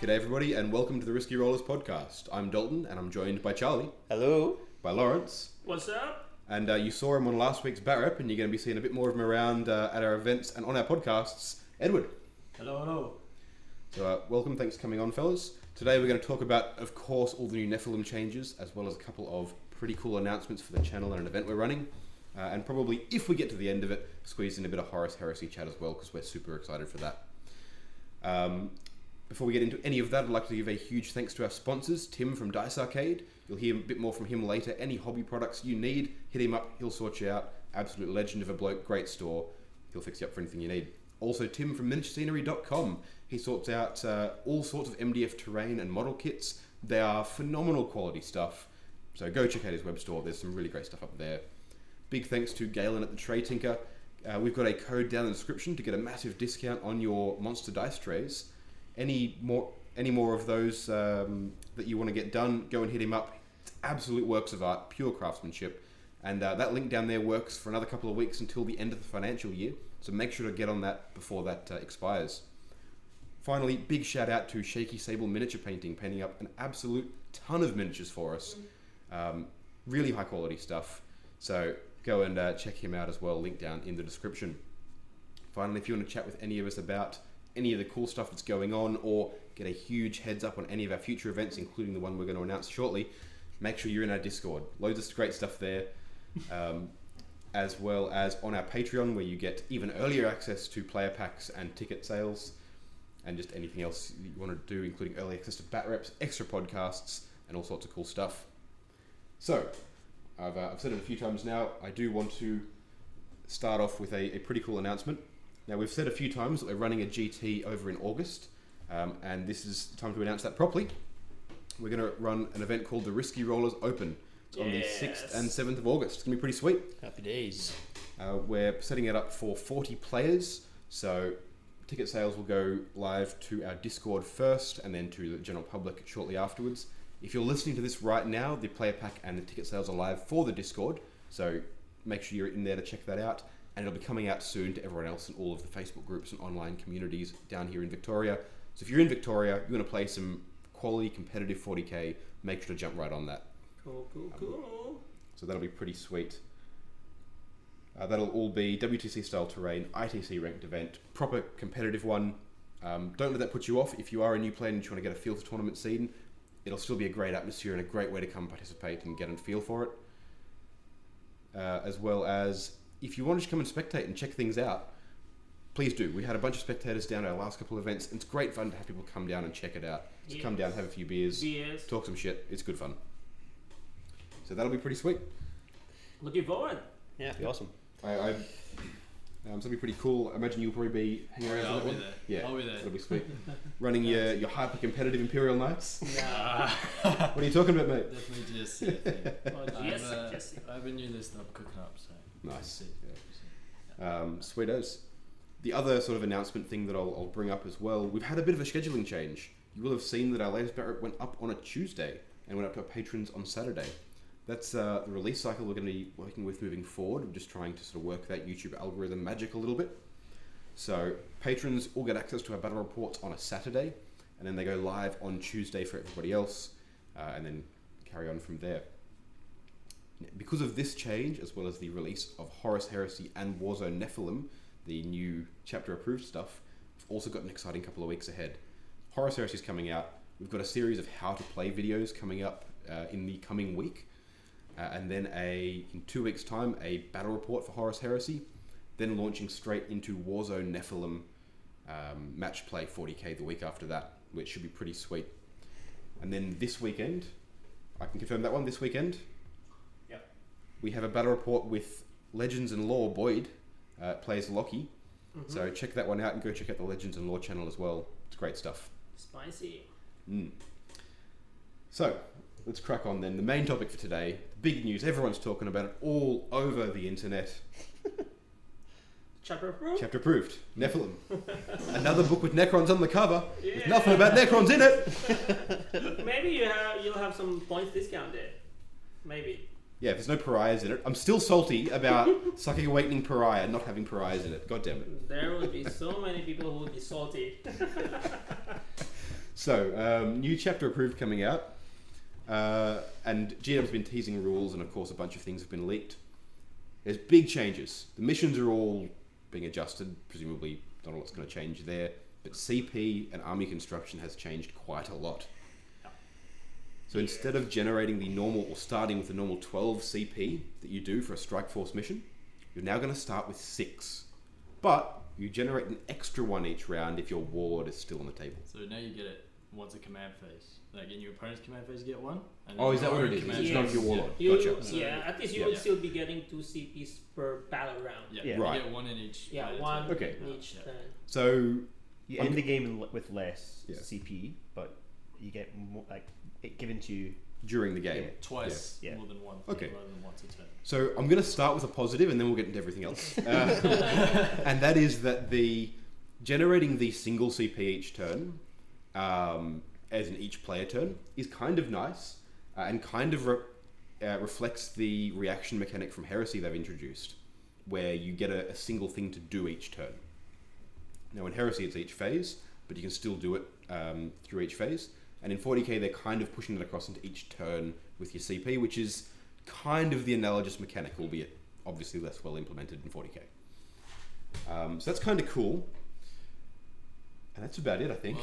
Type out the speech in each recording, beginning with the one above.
G'day everybody and welcome to the Risky Rollers podcast. I'm Dalton and I'm joined by Charlie. Hello. By Laurence. What's up? And you saw him on last week's Barrep and you're going to be seeing a bit more of him around at our events and on our podcasts. Edward. Hello. So welcome, thanks for coming on fellas. Today we're going to talk about, of course, all the new Nephilim changes as well as a couple of pretty cool announcements for the channel and an event we're running. And probably, if we get to the end of it, squeeze in a bit of Horus Heresy chat as well because we're super excited for that. Before we get into any of that, I'd like to give a huge thanks to our sponsors, Tim from Dice Arcade. You'll hear a bit more from him later. Any hobby products you need, hit him up, he'll sort you out. Absolute legend of a bloke, great store. He'll fix you up for anything you need. Also, Tim from miniaturescenery.com. He sorts out all sorts of MDF terrain and model kits. They are phenomenal quality stuff. So go check out his web store. There's some really great stuff up there. Big thanks to Galen at the Tray Tinker. We've got a code down in the description to get a massive discount on your monster dice trays. Any more of those that you want to get done, go and hit him up. It's absolute works of art, pure craftsmanship. And that link down there works for another couple of weeks until the end of the financial year. So make sure to get on that before that expires. Finally, big shout out to Shaky Sable Miniature painting up an absolute ton of miniatures for us. Really high quality stuff. So go and check him out as well, link down in the description. Finally, if you want to chat with any of us about any of the cool stuff that's going on or get a huge heads up on any of our future events, including the one we're going to announce shortly, make sure you're in our Discord. Loads of great stuff there, as well as on our Patreon where you get even earlier access to player packs and ticket sales and just anything else you want to do, including early access to bat reps, extra podcasts, and all sorts of cool stuff. So, I've said it a few times now, I do want to start off with a pretty cool announcement. Now, we've said a few times that we're running a GT over in August, and this is the time to announce that properly. We're going to run an event called the Risky Rollers Open. It's on the 6th and 7th of August. It's going to be pretty sweet. Happy days. We're setting it up for 40 players, so ticket sales will go live to our Discord first and then to the general public shortly afterwards. If you're listening to this right now, the player pack and the ticket sales are live for the Discord, so make sure you're in there to check that out. And it'll be coming out soon to everyone else in all of the Facebook groups and online communities down here in Victoria. So if you're in Victoria, you want to play some quality competitive 40k, make sure to jump right on that. Cool. So that'll be pretty sweet. That'll all be WTC style terrain, ITC ranked event, proper competitive one. Don't let that put you off. If you are a new player and you want to get a feel for tournament scene, it'll still be a great atmosphere and a great way to come participate and get a feel for it. As well as if you want to just come and spectate and check things out, please do. We had a bunch of spectators down at our last couple of events. It's great fun to have people come down and check it out. So come down, have a few beers, talk some shit. It's good fun. So that'll be pretty sweet. Looking forward. Yeah, it'll be awesome. It'll be pretty cool. I imagine you'll probably be hanging around for that one. Yeah, I'll be there. That'll be sweet. Running your hyper competitive Imperial Knights. Nah. What are you talking about, mate? Definitely GSC. Jesse. I have a new list that I'm cooking up, so Nice. Sweet as. The other sort of announcement thing that I'll bring up as well, we've had a bit of a scheduling change. You will have seen that our latest Barrett went up on a Tuesday and went up to our patrons on Saturday. That's the release cycle we're going to be working with moving forward. We're just trying to sort of work that YouTube algorithm magic a little bit. So patrons all get access to our battle reports on a Saturday, and then they go live on Tuesday for everybody else, and then carry on from there. Because of this change, as well as the release of Horus Heresy and Warzone Nephilim, the new chapter approved stuff, we've also got an exciting couple of weeks ahead. Horus Heresy is coming out. We've got a series of how to play videos coming up in the coming week. And then in 2 weeks' time, a battle report for Horus Heresy, then launching straight into Warzone Nephilim match play 40k the week after that, which should be pretty sweet. And then this weekend, I can confirm that one, this weekend, Yep. we have a battle report with Legends and Lore Boyd, plays Locky. So check that one out and go check out the Legends and Lore channel as well. It's great stuff. Spicy. So, let's crack on then. The main topic for today, big news, everyone's talking about it all over the internet. Chapter approved? Chapter approved. Nephilim. Another book with Necrons on the cover, with nothing about Necrons in it. Maybe you'll have some points discounted. Maybe. Yeah, if there's no pariahs in it. I'm still salty about Sucking Awakening Pariah not having pariahs in it. God damn it. There would be so many people who would be salty. So, new chapter approved coming out. And GM's been teasing rules, and of course a bunch of things have been leaked. There's big changes. The missions are all being adjusted. Presumably, not a lot's going to change there. But CP and army construction has changed quite a lot. So instead of generating the normal, or starting with the normal 12 CP that you do for a Strike Force mission, you're now going to start with 6. But you generate an extra one each round if your warlord is still on the table. So now you get it once a command phase. Like in your opponent's command phase, you get 1. And Oh, is that what it is? It's not your warlord. Gotcha. At least you will still be getting 2 CPs per battle round. Yeah, Right. You get 1 in each. One Okay. in each turn. So You end the game with less Yeah. CP, but you get more, like it given to you. during the game. Twice Yeah. more than 1 Okay. rather than once a turn. So I'm going to start with a positive, and then we'll get into everything else. And that is that the generating the single CP each turn, as in each player turn, is kind of nice, and kind of reflects the reaction mechanic from Heresy they've introduced, where you get a single thing to do each turn. Now in Heresy it's each phase, but you can still do it through each phase. And in 40k they're kind of pushing it across into each turn with your CP, which is kind of the analogous mechanic, albeit obviously less well implemented in 40k. So that's kind of cool. And that's about it, I think.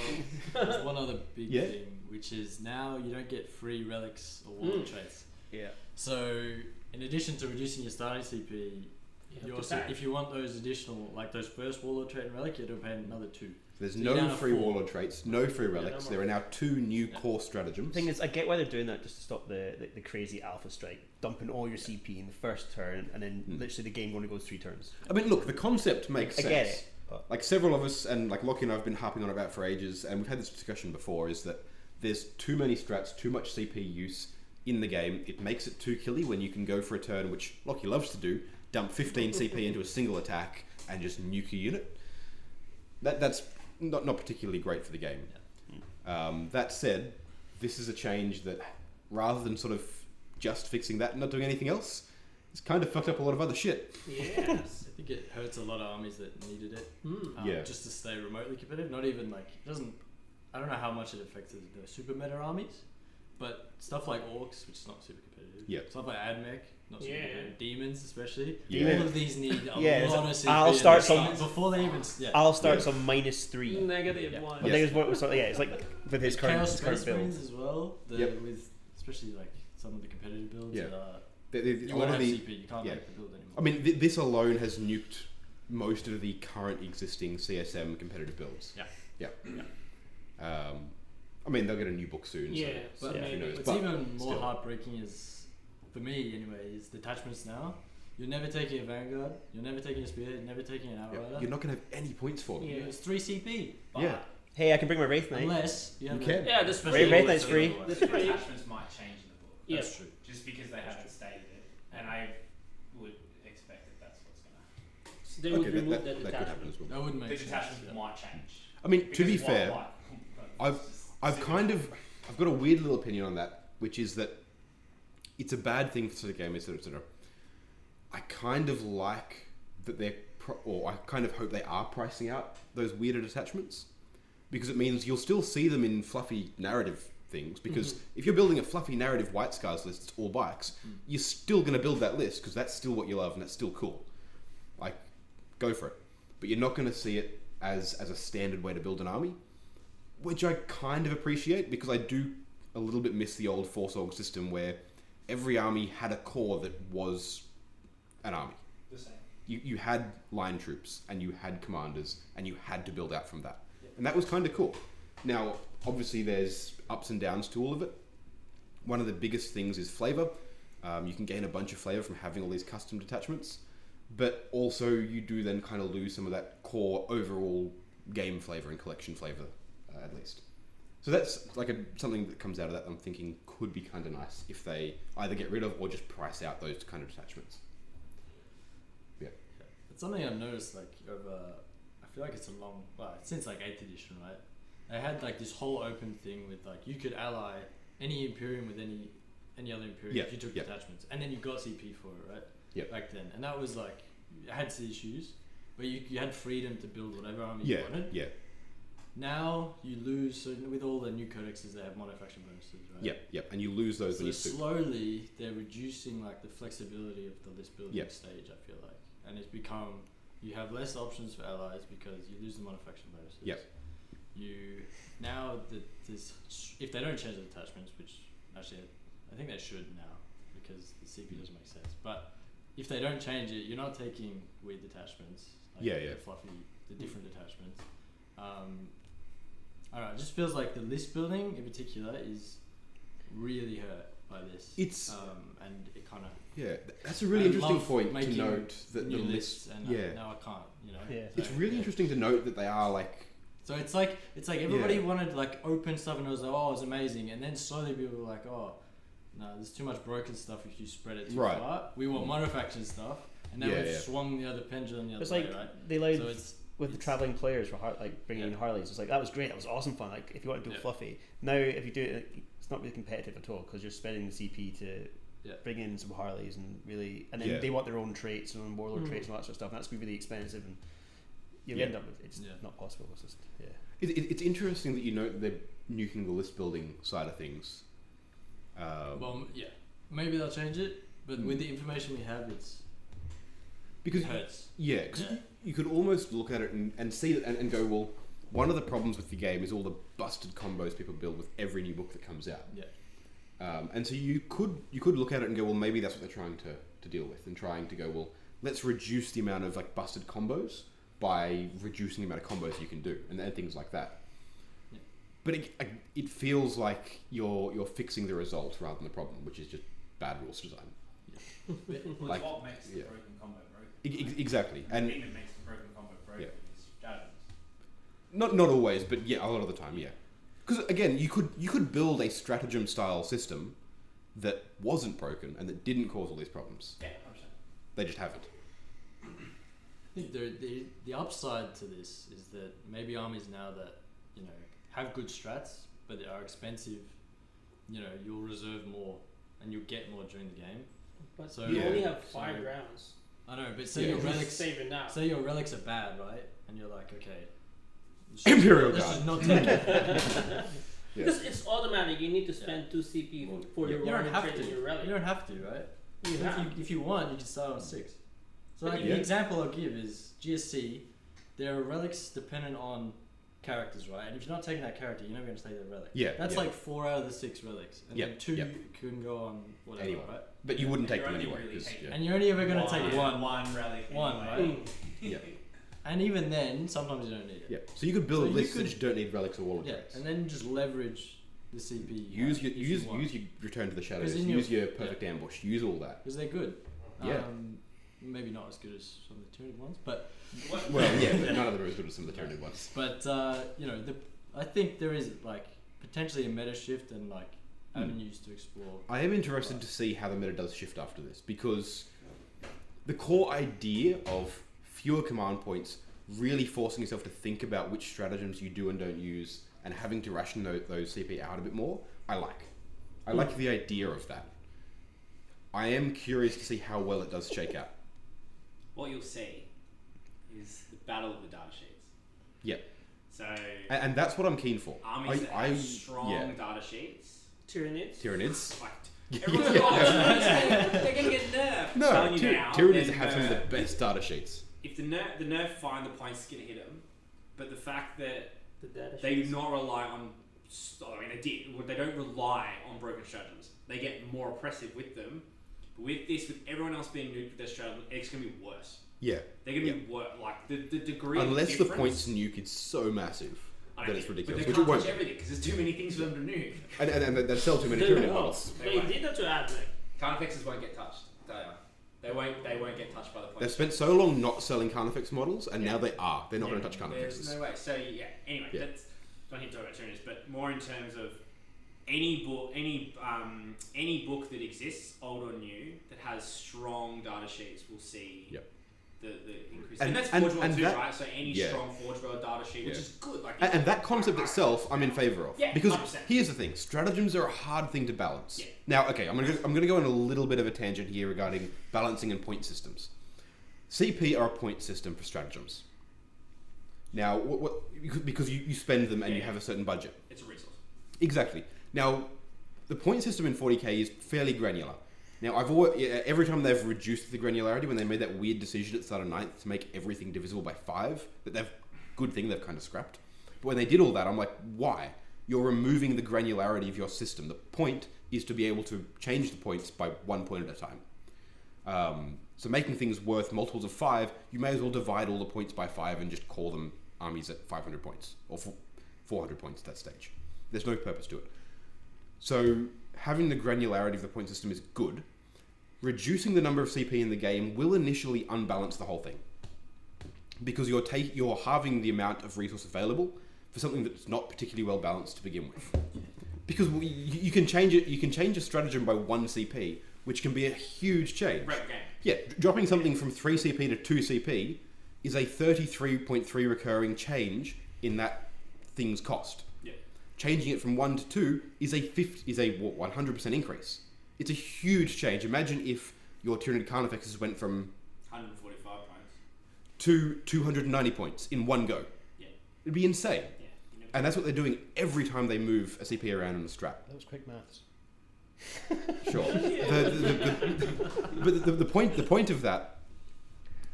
Well, there's one other big Yeah. thing, which is now you don't get free relics or warlord traits. Yeah. So in addition to reducing your starting CP, You have you to also, pay. if you want those additional, like those first warlord trait and relic, you have to pay another 2. There's So you no now have free 4. warlord traits, no free relics. no There are now 2 new core stratagems. The thing is, I get why they're doing that, just to stop the crazy alpha strike, dumping all your CP in the first turn, and then literally the game only goes 3 turns. I mean, look, the concept makes I sense. get it. But Like several of us, and like Locky and I have been harping on about for ages, and we've had this discussion before, is that there's too many strats, too much CP use in the game. It makes it too killy when you can go for a turn, which Locky loves to do, dump 15 CP into a single attack and just nuke a unit. That's not particularly great for the game. That said, this is a change that, rather than sort of just fixing that and not doing anything else, it's kind of fucked up a lot of other shit. Yes. I think it hurts a lot of armies that needed it. Yeah. Just to stay remotely competitive. Not even like it doesn't. I don't know how much it affected the super meta armies, but stuff like orcs, which is not super competitive. Yeah. Stuff like admech, not super competitive. Demons, especially. Yeah. All of these need a Yeah, lot of CP. I'll at start the some- start before they even. Yeah. I'll start some -3. Negative Yeah. 1. But Yes. it's like with his current, Chaos his current Space build. Marines as well. Yep. With especially like some of the competitive builds. Yeah. You A lot won't of have the, CP. You can't yeah. make the build anymore. I mean, this alone has nuked most of the current existing CSM competitive builds. Yeah. I mean, they'll get a new book soon. Yeah, so but who maybe. knows? What's But even more still. heartbreaking is, for me anyway, is detachments now. You're never taking a Vanguard, you're never taking a Spearhead, you're never taking an Yeah, Outrider. you're not going to have any points for them. Yeah. It's 3 CP. Yeah. Hey, I can bring my Wraith Knight. Unless you have You can. Yeah, that's Wraith free. Knight's free. That's The free. attachments might change in the book. Yeah. That's true. Just because they haven't stated it. And I would expect that that's what's going to happen. They would Okay, remove that the could happen detachment. as well. That wouldn't The make sense. detachments yeah. might change. I mean, to be Because fair, why? I've got a weird little opinion on that, which is that it's a bad thing for sort of gamers, etc. I kind of like that I kind of hope they are pricing out those weirder detachments, because it means you'll still see them in fluffy narrative things. Because if you're building a fluffy narrative White Scars list, it's all bikes, you're still going to build that list because that's still what you love and that's still cool. Like, go for it. But you're not going to see it as a standard way to build an army, which I kind of appreciate, because I do a little bit miss the old Force Org system where every army had a core that was an army. The same. You had line troops and you had commanders and you had to build out from that. And that was kind of cool. Now, obviously there's ups and downs to all of it. One of the biggest things is flavor. You can gain a bunch of flavor from having all these custom detachments, but also you do then kind of lose some of that core overall game flavor and collection flavor, at least. So that's like something that comes out of that I'm thinking could be kind of nice if they either get rid of or just price out those kind of detachments. Yeah. It's something I've noticed, like, over, I feel like it's a long, well, since like 8th edition, right? They had like this whole open thing with like, you could ally any Imperium with any other Imperium Yeah, if you took yeah. detachments. And then you got CP for it, right? Yeah. Back then. And that was like, it had its issues, but you had freedom to build whatever army Yeah, you wanted. yeah. now you lose. So with all the new codexes, they have mono-faction bonuses, right? Yep. And you lose those So when you soup. slowly they're reducing like the flexibility of the list building Yep. stage. I feel like, and it's become you have less options for allies because you lose the mono-faction bonuses. Yep. You now that this if they don't change the detachments, which actually I think they should now because the CP doesn't make sense. But if they don't change it, you're not taking weird detachments. Like the fluffy, the different detachments. I don't know. It just feels like the list building in particular is really hurt by this. It's and it kind of that's a really interesting love point to making note that the new list. lists and now I can't. You know. Yeah. It's So, really interesting to note that they are like. So it's like everybody wanted like open stuff and it was like, oh, it's amazing, and then slowly people were like, oh, no, there's too much broken stuff if you spread it too far. We want monofaction stuff, and then we've swung the other pendulum the other It's way, like right? they allowed So with the traveling players for like bringing in Harleys. It's like that was great. That was awesome fun. Like if you want to do it fluffy. Now if you do it, it's not really competitive at all because you're spending the CP to bring in some Harleys and really, and then they want their own traits and own warlord traits and all that sort of stuff. And that's going to be really expensive and you end up with it's not possible. It's just It's interesting that you note they're nuking the list building side of things. Maybe they'll change it, but with the information we have, it hurts. Yeah, because you could almost look at it and see it and go, well, one of the problems with the game is all the busted combos people build with every new book that comes out. Yeah. And so you could look at it and go, well, maybe that's what they're trying to deal with, and trying to go, well, let's reduce the amount of like busted combos by reducing the amount of combos you can do, and things like that. Yeah. But it feels like you're fixing the result rather than the problem, which is just bad rules design. Well, Like, it's what makes the broken combo broken. Exactly, The and thing that makes the broken combo broken is stratagems. not always, but a lot of the time, Because again, you could build a stratagem style system that wasn't broken and that didn't cause all these problems. Yeah, 100%. They just haven't. I think the upside to this is that maybe armies now that have good strats but they are expensive, you'll reserve more and you'll get more during the game. But So you only have so- 5 rounds. I know, but say your Just relics, save it now. say your relics are bad, right? And you're like, okay, Imperial let's Guard. just not take it. Because it's automatic. You need to spend 2 CP for your you don't warning have trait to. and your relic. You don't have to, right? You have. If you want, you can start on 6. So But like you- the example I'll give is GSC. There are relics dependent on characters, right? And if you're not taking that character, you're never going to take that relic. Yeah, That's yeah. like 4 out of the 6 relics, and then 2 can go on whatever, Anyone. right? But you wouldn't take You're them only anyway. really 'cause, taking- And you're only ever going to take one. One relic. One, anyway. Mm. Yeah. And even then, sometimes you don't need it. Yeah. So you could build So you lists could- that just don't need relics or warlord Yeah, traits. and then just leverage the CP. Use your return to the shadows. 'Cause in Use your- your perfect ambush. Use all that. because they're good. Yeah. Maybe not as good as some of the Tyranid ones, but Well, yeah, but none of them are as good as some of the Tyranid ones. I think there is like potentially a meta shift and like avenues to explore. I am interested to see how the meta does shift after this, because the core idea of fewer command points, really forcing yourself to think about which stratagems you do and don't use, and having to ration those CP out a bit more, I like. I like the idea of that. I am curious to see how well it does shake out. What you'll see is the battle of the data sheets. Yeah. So And that's what I'm keen for. armies that have strong data sheets. Tyranids. Tyranids. Like, Yeah. everyone's like, oh, they're going to get nerfed. No, Telling you now, Tyranids they're have some of the nerfed. best data sheets. If the nerf find the points to hit them, but the fact that The data they do sheets. not rely on, they don't rely on broken stratagems. They get more oppressive with them. But with this, with everyone else being nuked with their stratagem, it's going to be worse. Yeah. They're going to be worse. Like the degree Unless of the difference, points nuke is so massive I that don't it's think- ridiculous, But which they it can't won't. touch everything because there's too many things for them to nuke. And they sell too many They Tyranid will. models. They did that to Admech. Carnifexes won't get touched. They won't get touched by the points. They've spent so long not selling Carnifex models, and now they are. They're not going to touch There's Carnifexes. no way. So anyway, that's don't need to talk about Tyranids, but more in terms of any book that exists, old or new, that has strong data sheets will see the increase. And that's Forge World too, that- right? So any strong Forge World data sheet, which is good. Like And that concept itself, I'm in favour of. Yeah, because 100%. here's the thing: stratagems are a hard thing to balance. Yeah. Now, okay, I'm gonna go on a little bit of a tangent here regarding balancing and point systems. CP are a point system for stratagems. Now, because you spend them and you have a certain budget. It's a resource. Exactly. Now, the point system in 40k is fairly granular. Now, every time they've reduced the granularity, when they made that weird decision at the start of 9th to make everything divisible by 5, good thing they've kind of scrapped. But when they did all that, I'm like, why? You're removing the granularity of your system. The point is to be able to change the points by 1 point at a time. So making things worth multiples of 5, you may as well divide all the points by 5 and just call them armies at 500 points, or 400 points at that stage. There's no purpose to it. So having the granularity of the point system is good. Reducing the number of CP in the game will initially unbalance the whole thing, because you're halving the amount of resource available for something that's not particularly well balanced to begin with. Because you can change it. You can change a stratagem by 1 CP, which can be a huge change. Right game. Yeah, dropping something from 3 CP to 2 CP is a 33.3 recurring change in that thing's cost. Yeah. Changing it from 1 to 2 is a 100% increase. It's a huge change. Imagine if your Tyranid Carnifexes went from 145 points to 290 points in one go. Yeah. It'd be insane. Yeah. And that's what they're doing every time they move a CP around in the strat. That was quick maths. Sure. But the point of that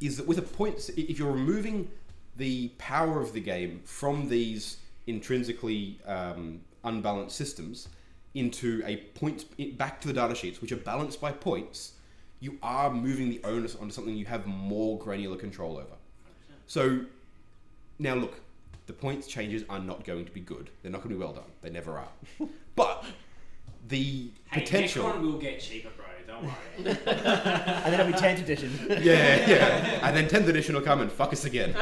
is that with a point, if you're removing the power of the game from these intrinsically unbalanced systems into a point back to the data sheets, which are balanced by points, you are moving the onus onto something you have more granular control over. So now look, the points changes are not going to be good. They're not going to be well done. They never are. But the potential. Next one will get cheaper, bro. Don't worry. And then it'll be 10th edition. Yeah. And then 10th edition will come and fuck us again.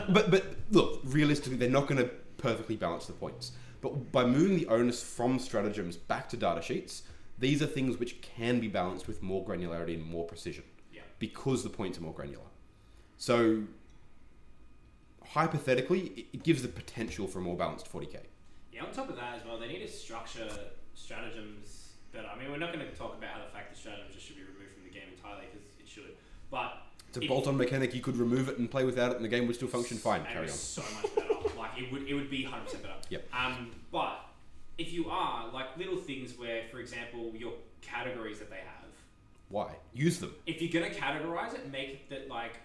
But look, realistically, they're not going to perfectly balance the points. But by moving the onus from stratagems back to data sheets, these are things which can be balanced with more granularity and more precision. Yeah. Because the points are more granular. So hypothetically, it gives the potential for a more balanced 40k. Yeah, on top of that as well, they need to structure stratagems better. I mean, we're not going to talk about how the fact that stratagems just should be removed from the game entirely, because it should. But it's a bolt-on mechanic. You could remove it and play without it, and the game would still function fine. Carry on. So much better. Like it would be 100% better. Yep. But if you are like little things where, for example, your categories that they have. Why? Use them. If you're going to categorize it, make it that like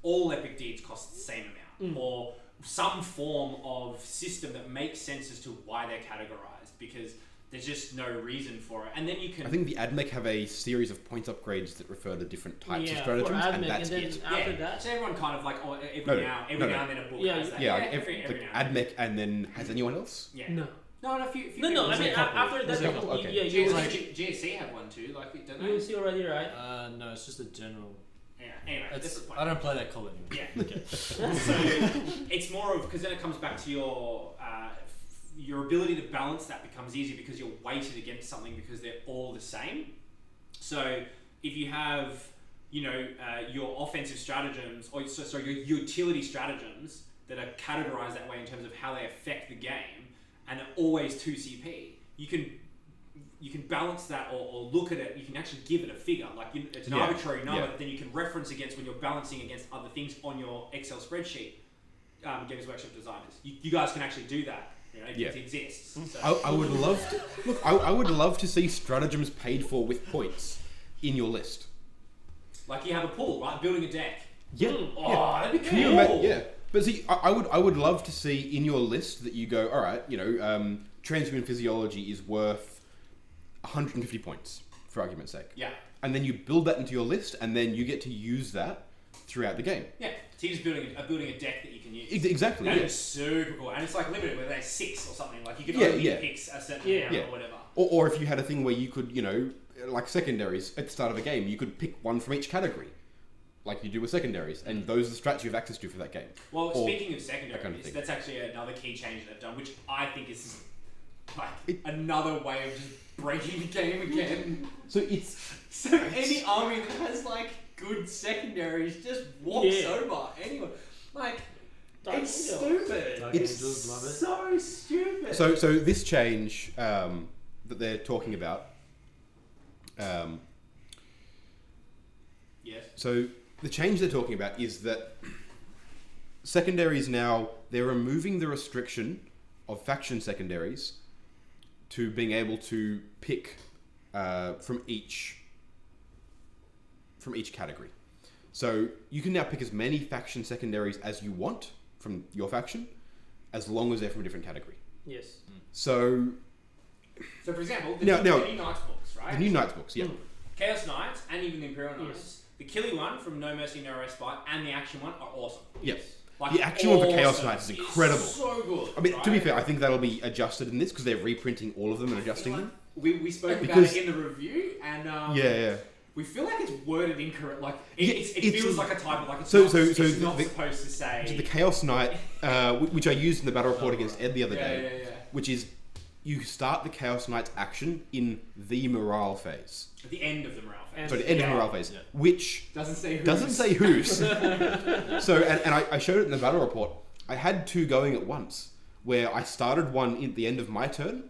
all epic deeds cost the same amount, or some form of system that makes sense as to why they're categorized, because there's just no reason for it. And then you can. I think the AdMech have a series of points upgrades that refer to different types of stratagems, and that's and then it. after that, so everyone kind of like every now and then a book has that. Yeah, every now and then. AdMech, and then has anyone else? Yeah. No. No, a few No, I mean, after that, okay. yeah, you GSC have one too, like, don't they? you see already, right? No, it's just a general. Yeah, anyway, that's the point. I don't play that call anymore. Yeah. Okay. So it's more of, because then it comes back to your ability to balance that becomes easier because you're weighted against something because they're all the same. So if you have, your offensive stratagems, or your utility stratagems that are categorized that way in terms of how they affect the game, and they're always 2 CP, you can balance that or look at it. You can actually give it a figure, like it's an arbitrary number that then you can reference against when you're balancing against other things on your Excel spreadsheet. Games Workshop designers, you guys can actually do that. It exists. So. I would love to look. I would love to see stratagems paid for with points in your list. Like you have a pool, right? Building a deck. Yeah. That'd be cool. Can you imagine? Yeah. But see, I would love to see in your list that you go, all right, transhuman physiology is worth 150 points, for argument's sake. Yeah. And then you build that into your list, and then you get to use that throughout the game. Yeah. So you're just building a deck that you can use. Exactly. That is super cool, and it's like limited, where there's 6 or something. Like you can only pick a certain amount or whatever. Or if you had a thing where you could, like secondaries at the start of a game, you could pick one from each category. Like you do with secondaries, and those are the strats you have access to for that game. Well, speaking of secondaries, kind of that's actually another key change they've done, which I think is like another way of just breaking the game again. So any army that has like good secondaries just walks over anyone. Like it's stupid. It's love it. So stupid. So this change that they're talking about. Yes. So the change they're talking about is that secondaries now, they're removing the restriction of faction secondaries to being able to pick from each category. So you can now pick as many faction secondaries as you want from your faction, as long as they're from a different category. Yes. So for example, the Now- new Knights books, right? the new Knights books, yeah. Chaos Knights and even the Imperial Knights. Yes. The Killy one from No Mercy, No Respite and the action one are awesome. Yep. Like, The action one for Chaos awesome. Knights is incredible. It's so good. I mean, to be right? fair, I think that'll be adjusted in this because they're reprinting all of them and adjusting them. We spoke about Because- it in the review, and Yeah. we feel like it's worded incorrect. Like it, Yeah, it it's- feels like a typo. Like it's So- not, so it's the- not the- supposed to say. The Chaos Knight, which I used in the battle report against Ed the other day, yeah. which is you start the Chaos Knight's action in the morale phase. At the end of the morale phase. So the end of Yeah. morale phase, Yeah. which Doesn't say who. doesn't say whose. So, and I showed it in the battle report. I had two going at once, where I started one at the end of my turn,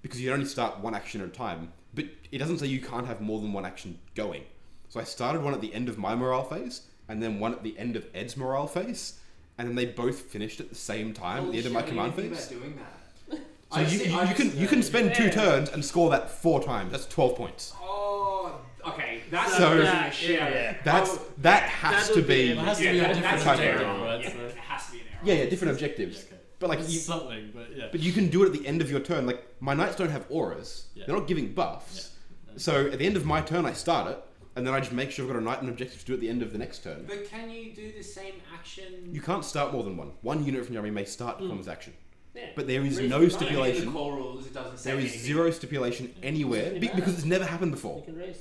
because you only start one action at a time, but it doesn't say you can't have more than one action going. So I started one at the end of my morale phase, and then one at the end of Ed's morale phase, and then they both finished at the same time at the end of my command phase. Doing that. So you can spend 2 turns and score that 4 times. That's 12 points. Oh, okay. That's So- Yeah. That has to be. It has to be a different that's objective, an error. right? Yeah, So- it has to be an error. Yeah, different objectives. Okay. But like It's you, something, but yeah. but you can do it at the end of your turn. Like my knights don't have auras; Yeah. they're not giving buffs. Yeah. So at the end of my turn, I start it, and then I just make sure I've got a knight and objective to do at the end of the next turn. But can you do the same action? You can't start more than one. One unit from your army may start to perform this action, Yeah. but there is Reason no behind it. In the stipulation. core rules, it doesn't say There is anything. 0 stipulation anywhere because it's never happened You before. can raise.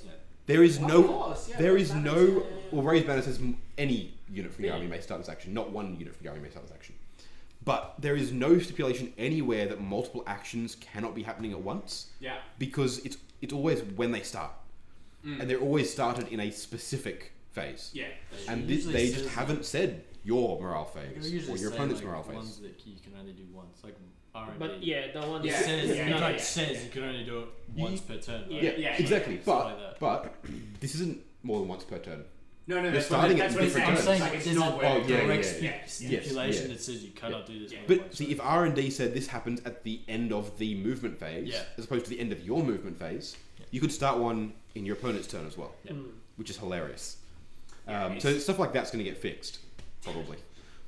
There is Of no. course, yeah, There is that no. is, Well, raised banner says any unit from your Yeah. army may start this action, not one unit from your army may start this action. But there is no stipulation anywhere that multiple actions cannot be happening at once Yeah. because it's always when they start, and they're always started in a specific phase. Yeah. And It usually they just says haven't said your morale It phase usually or your say, opponent's like, morale phase. ones that you can only do once, like R&D. But yeah, the one. It Yeah. says, Yeah. it Yeah. like Yeah. says you can only do it once per turn. Right? Yeah. Yeah. Exactly. Stuff like that. But this isn't more than once per turn. No, They're that's starting what, at that's what it's different saying. turns. It's I'm saying like it's there's not a where yeah, direct yeah. stipulation Yeah. that says you cannot do this. Yeah. more than But once. see, if R&D said this happens at the end of the movement phase, Yeah. as opposed to the end of your movement phase, Yeah. you could start one in your opponent's turn as well, Yeah. which is hilarious. Yeah, So stuff like that's going to get fixed, probably.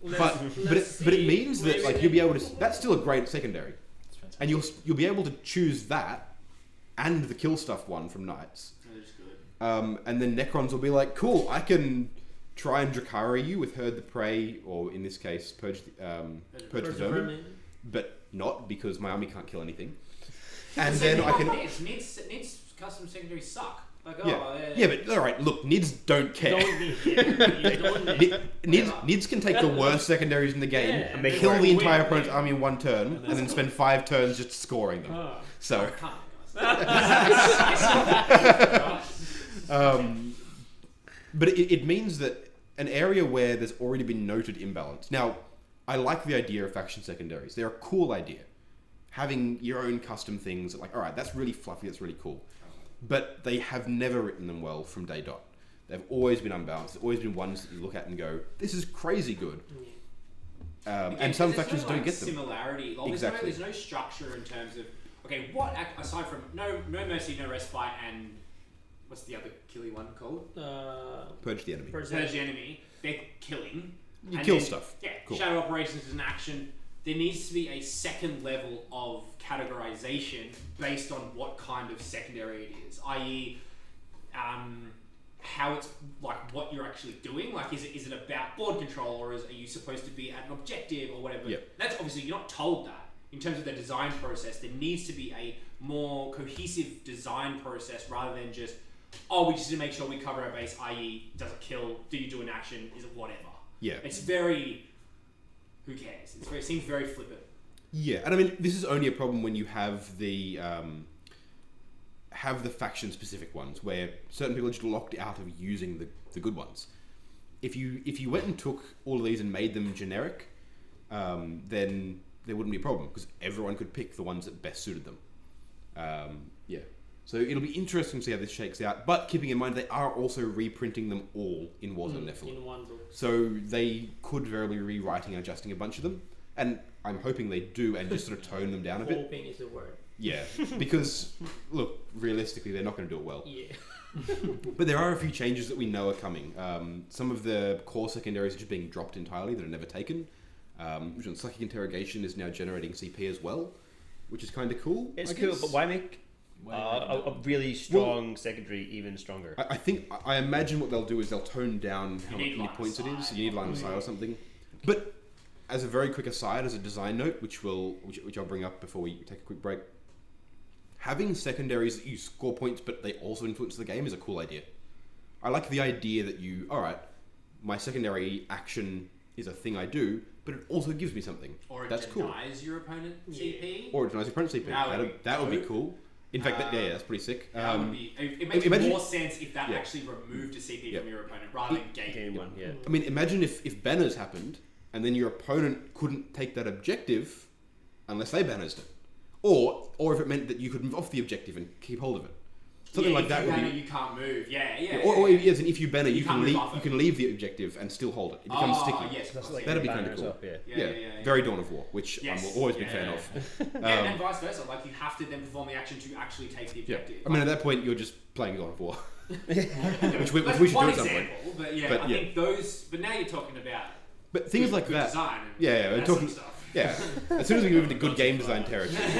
Let's- But let's it see. means that like you'll be able to. That's still a great secondary, It's fantastic. and you'll be able to choose that and the kill stuff one from knights. That is good. And then Necrons will be like, cool, I can try and Drakari you with Herd the Prey, or in this case, Purge the First Vermin, Vermin. but not because my army can't kill anything. And So then the I can. problem is, Nids custom secondaries suck. Like, Yeah, but alright, look, Nids don't care. Don't need. Yeah, you don't need. Nids can take the worst secondaries in the game, Yeah, and make kill it the work. entire Win. opponent's army in one turn, and then spend 5 turns just scoring them. Ah. So, Come on, guys. but it means that an area where there's already been noted imbalance. Now, I like the idea of faction secondaries. They're a cool idea. Having your own custom things, like, alright, that's really fluffy, that's really cool. But they have never written them well from day dot. They've always been unbalanced. There's always been ones that you look at and go, this is crazy good. Again, And some 'cause there's factions no, don't like, get them. Similarity. Like, Exactly. There's no structure in terms of okay, what aside from no mercy, no respite, and what's the other killy one called? Purge the enemy. Purge the enemy. They're killing. You And kill then- stuff. Yeah. Cool. Shadow operations is an action. There needs to be a second level of categorization based on what kind of secondary it is, i.e., how it's like what you're actually doing. Like, is it about board control, or are you supposed to be at an objective or whatever? Yep. That's obviously you're not told that. In terms of the design process, there needs to be a more cohesive design process rather than just, oh, we just need to make sure we cover our base, i.e., does it kill? Do you do an action? Is it whatever? Yeah. It's very, who cares? It seems very flippant. Yeah, and I mean, this is only a problem when you have the faction-specific ones, where certain people are just locked out of using the good ones. If you went and took all of these and made them generic, then there wouldn't be a problem, because everyone could pick the ones that best suited them. Yeah. So it'll be interesting to see how this shakes out. But keeping in mind, they are also reprinting them all in Warzone Nephilim. In one book. So they could very well be rewriting and adjusting a bunch of them. And I'm hoping they do and just sort of tone them down a bit. Hoping is the word. Yeah, because, look, realistically, they're not going to do it well. Yeah. But there are a few changes that we know are coming. Some of the core secondaries are just being dropped entirely that are never taken. Psychic Interrogation is now generating CP as well, which is kind of cool. It's I cool, guess. but why make a really strong secondary even stronger? I imagine what they'll do is they'll tone down how many points it is. You need line of sight or something. But as a very quick aside, as a design note, which I'll bring up before we take a quick break, having secondaries that you score points but they also influence the game is a cool idea. I like the idea that my secondary action is a thing I do, but it also gives me something. Or it That's denies your opponent CP. Or it denies your opponent CP. That would be cool. In fact, that's pretty sick. It makes more sense if that actually removed a CP from your opponent rather than gain one. Yeah. I mean, imagine if banners happened and then your opponent couldn't take that objective unless they banners it. Or if it meant that you could move off the objective and keep hold of it. Something like that would be... you can't move. Yeah. Or if you banner, you can't move off you it. can leave the objective and still hold it. It becomes sticky. Yes, That'd be kind of cool. Yeah. Very Dawn of War, which I'm always a big fan of. And vice versa. Like, you have to then perform the action to actually take the objective. I mean, at that point, you're just playing Dawn of War. which we should do one at some point. example, but I think those... But now you're talking about... But things like good that... design and we're that talking... sort of stuff. Yeah. As soon as we move into good game design territory as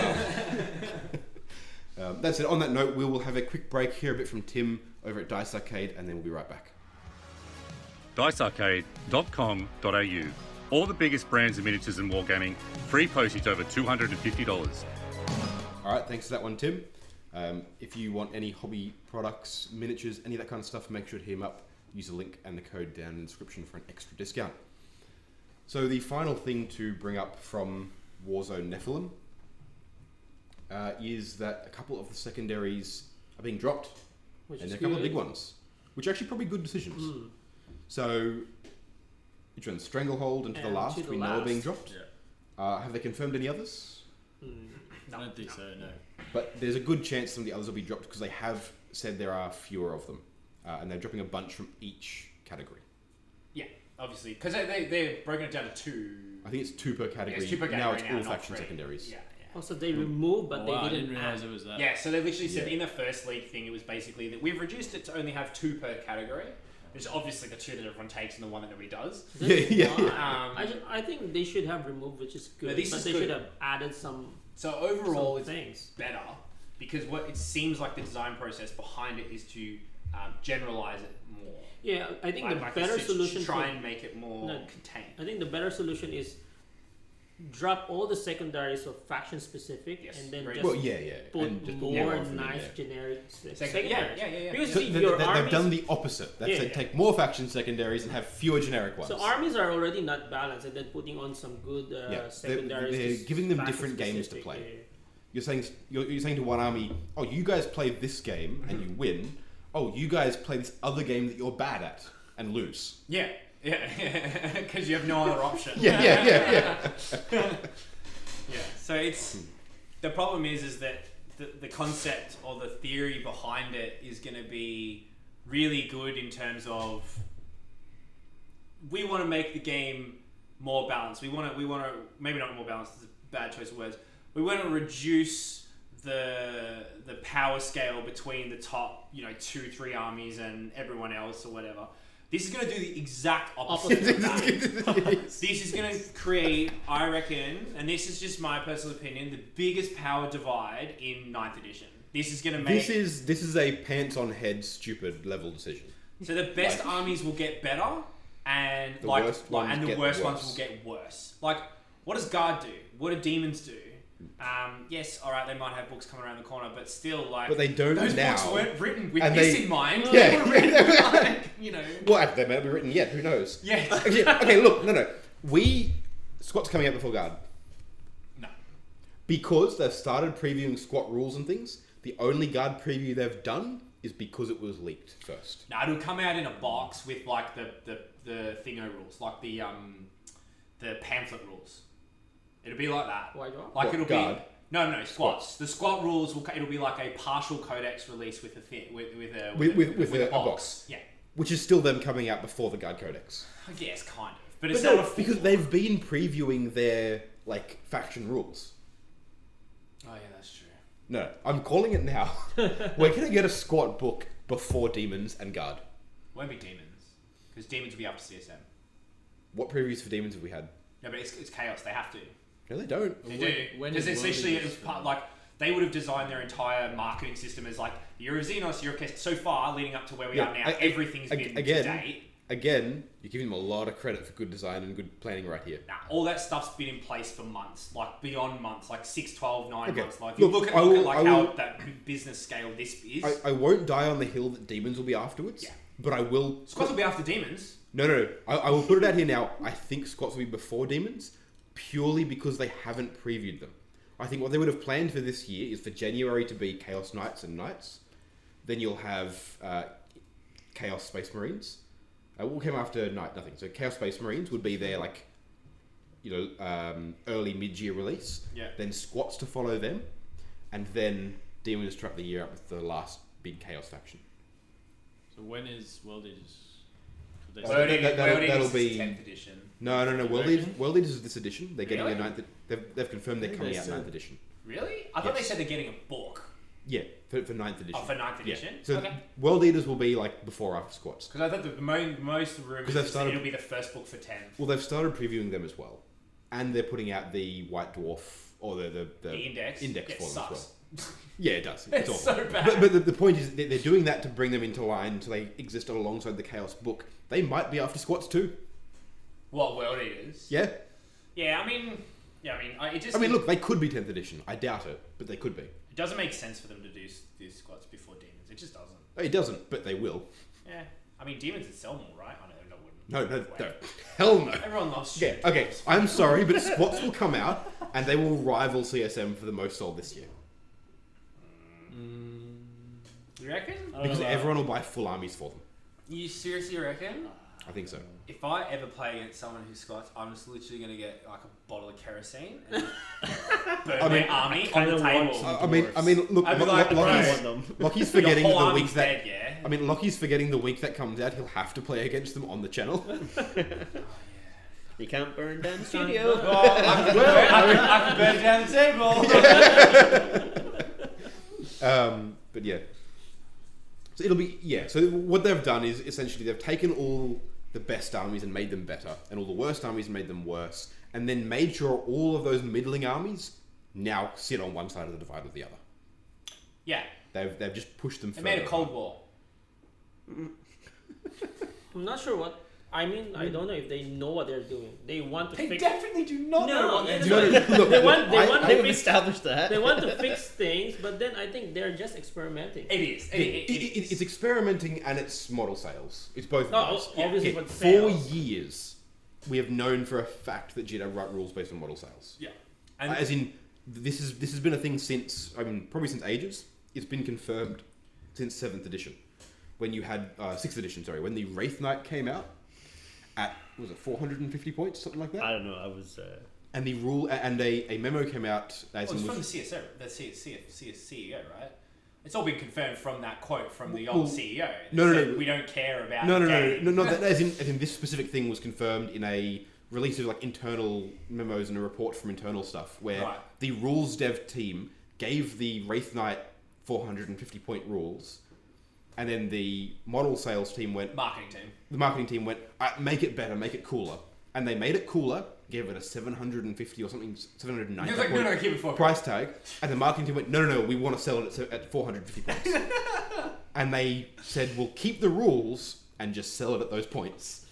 well. That's it. On that note, we will have a quick break, hear a bit from Tim over at Dice Arcade, and then we'll be right back. dicearcade.com.au. All the biggest brands of miniatures and wargaming. Free postage over $250. All right, thanks for that one, Tim. If you want any hobby products, miniatures, any of that kind of stuff, make sure to hit him up. Use the link and the code down in the description for an extra discount. So the final thing to bring up from Warzone Nephilim is that a couple of the secondaries are being dropped, and a couple of big ones, which are actually probably good decisions. So, which one's Stranglehold and To the Last, we know are being dropped. Yeah. Have they confirmed any others? I don't think so, no. But there's a good chance some of the others will be dropped because they have said there are fewer of them, and they're dropping a bunch from each category. Yeah, obviously, because they're broken it down to two. I think it's 2 per category. Yeah, it's 2 per category now it's all not faction 3. secondaries. Yeah. Also, they removed, but they I didn't didn't add. realise it was that. Yeah, so they literally said in the first league thing, it was basically that we've reduced it to only have 2 per category, which is obviously the 2 that everyone takes and the one that nobody does. I think they should have removed, which is good. No, this but is they good. should have added some. So overall, it's things. better because what it seems like the design process behind it is to generalize it more. Yeah, I think Like the better to solution try and make it more contained. I think the better solution is drop all the secondaries of faction specific, and then just put and just more nice generic secondaries. Yeah. Because So see, your they've armies, done the opposite. They take more faction secondaries and have fewer generic ones. so armies are already not balanced, and then putting on some good secondaries. They're giving them different games to play. You're saying to one army, oh, you guys play this game and you win. Oh, you guys play this other game that you're bad at and lose. Yeah, because you have no other option. Yeah. So it's the problem is that the concept or the theory behind it is going to be really good in terms of we want to make the game more balanced. We want to maybe not more balanced. It's a bad choice of words. We want to reduce the power scale between the top 2-3 armies and everyone else or whatever. This is going to do the exact opposite of that. This is going to create, I reckon, and this is just my personal opinion, the biggest power divide in 9th edition. This is going to make... This is a pants on head stupid level decision. So the best armies will get better, and the worst ones will get worse. Like, what does Guard do? What do Demons do? Yes, alright, they might have books coming around the corner, but still, like... But they don't those now. books weren't written with And this in mind. Yeah. They were written like, Well, they may not be written yet, who knows? Yeah. Okay, look, no. Squat's coming out before Guard. No. Because they've started previewing Squat rules and things, the only Guard preview they've done is because it was leaked first. No, it'll come out in a box with, like, the thingo rules, like the pamphlet rules. It'll be like that. Why not? Like What, it'll Guard? be No, squats. The squat rules it'll be like a partial codex release with a box. Yeah. Which is still them coming out before the Guard Codex. I guess kind of, but it's not a full because they've been previewing their faction rules. Oh yeah, that's true. No, I'm calling it now. We're gonna get a squat book before Demons and Guard. Won't be Demons, because Demons will be up to CSM. What previews for Demons have we had? No, but it's Chaos. They have to. No, they don't. They do. Because essentially, it was part they would have designed their entire marketing system as Year of Xenos, Year of Chaos. So far, leading up to where we are now, everything's been to date. Again, you're giving them a lot of credit for good design and good planning right here. Nah, all that stuff's been in place for months, beyond months, 6, 12, 9 months. Look at how that business scale this is. I won't die on the hill that Demons will be afterwards. Yeah. But I will... Squats will be after Demons. No. I will put it out here now. I think Squats will be before Demons, purely because they haven't previewed them. I think what they would have planned for this year is for January to be Chaos Knights and Knights. Then you'll have Chaos Space Marines. What came after Night? Nothing. So Chaos Space Marines would be their early mid-year release. Yeah. Then Squats to follow them, and then Demons to wrap the year up with the last big Chaos faction. So when is World Eaters? That'll be 10th edition. No. World Eaters is this edition. They're getting a 9th. They've confirmed they're coming out 9th edition. Really? I thought they said they're getting a book. Yeah, for 9th edition. Oh, for 9th edition? Yeah. So World Eaters will be before or after Squats. Because I thought the most rumours is that it'll be the first book for 10th. Well, they've started previewing them as well. And they're putting out the White Dwarf, or the index for them as well. Yeah, it does. It's awful. So bad. But the point is they're doing that to bring them into line so they exist alongside the Chaos book. They might be after Squats too. What, World Eaters? Yeah. Yeah, I mean, look, they could be 10th edition. I doubt it, but they could be. It doesn't make sense for them to do Squats before Demons. It just doesn't. It doesn't, but they will. Yeah. I mean, Demons would sell more, right? I know, wouldn't. No. Hell no. Everyone loves shit. Yeah, okay. I'm sorry, but Squats will come out, and they will rival CSM for the most sold this year. You reckon? Because everyone will buy full armies for them. You seriously reckon? I think so. If I ever play against someone who's Scots, I'm just literally going to get a bottle of kerosene and burn their army on the table. Look, Locky's forgetting the week that. Dead, yeah? Locky's forgetting the week that comes out. He'll have to play against them on the channel. Oh, yeah. You can't burn down the studio. I can burn down the table. But yeah. So it'll be So what they've done is essentially they've taken all the best armies and made them better, and all the worst armies and made them worse, and then made sure all of those middling armies now sit on one side of the divide or the other. Yeah. They've just pushed them. They made a Cold War. I'm not sure what. I don't know if they know what they're doing. They want to fix... They definitely do not know what they're doing. Look, they want to establish that. They want to fix things, but then I think they're just experimenting. It is. It's experimenting and it's model sales. It's both of those. Obviously, but for years, we have known for a fact that Jedi write rules based on model sales. Yeah. And as in, this has been a thing since, probably since ages. It's been confirmed since 7th edition. When you had, 6th edition, sorry, when the Wraith Knight came out, at, was it 450 points, something like that? I don't know. I was. And the rule and a memo came out. It's from the CSO, the CEO, right? It's all been confirmed from that quote from the old CEO. No. We don't care about. No. As in this specific thing was confirmed in a release of internal memos and a report from internal stuff, where the rules dev team gave the Wraith Knight 450 point rules. And then the model sales team went... The marketing team went, make it better, make it cooler. And they made it cooler, gave it a 750 or something, 790 keep it for price tag. And the marketing team went, no, we want to sell it at 450 points. And they said, we'll keep the rules and just sell it at those points.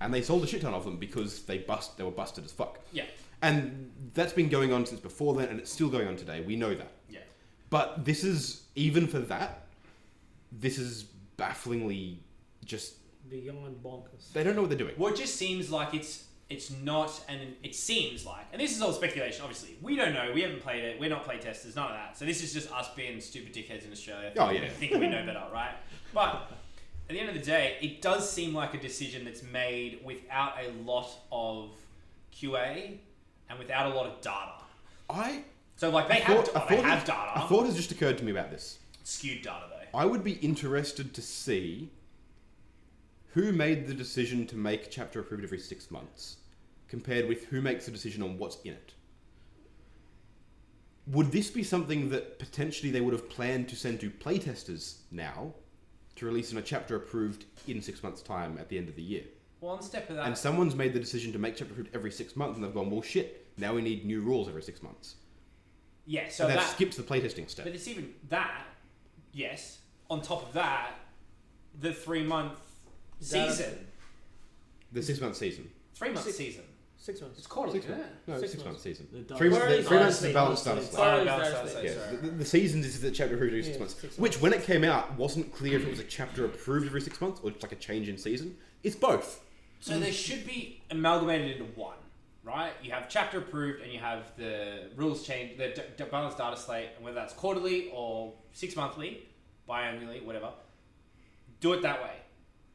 And they sold a shit ton of them because they were busted as fuck. Yeah. And that's been going on since before then, and it's still going on today. We know that. Yeah. But this is, even for that, this is bafflingly just beyond bonkers. They don't know what they're doing. Well, it just seems like it's not, and it seems like, and this is all speculation. Obviously, we don't know. We haven't played it. We're not play testers. None of that. So this is just us being stupid dickheads in Australia. Thinking we know better, right? But at the end of the day, it does seem like a decision that's made without a lot of QA and without a lot of data. So like they have data. A thought has just occurred to me about this. Skewed data though. I would be interested to see who made the decision to make a chapter approved every 6 months, compared with who makes the decision on what's in it. Would this be something that potentially they would have planned to send to playtesters now, to release in a chapter approved in 6 months' time at the end of the year? One step of that. And someone's made the decision to make chapter approved every 6 months, and they've gone, well, shit, now we need new rules every 6 months. Yeah, so and that skips the playtesting step. But it's even that, yes. On top of that, the 3-month season. The 6 month season. 3-month season. 6 months. It's quarterly, 6 isn't months. it? No, 6 6 month months. season. The 3 Dalton- months. 3 months is the balance start slate. Sorry. The seasons is the chapter approved every 6 Yeah, months. 6 Which, when it came out, wasn't clear if it was a chapter approved every 6 months or just like a change in season. It's both. So they should be amalgamated into one, right? You have chapter approved and you have the rules change, the balanced data slate, and whether that's quarterly or 6 monthly, biannually, whatever. Do it that way.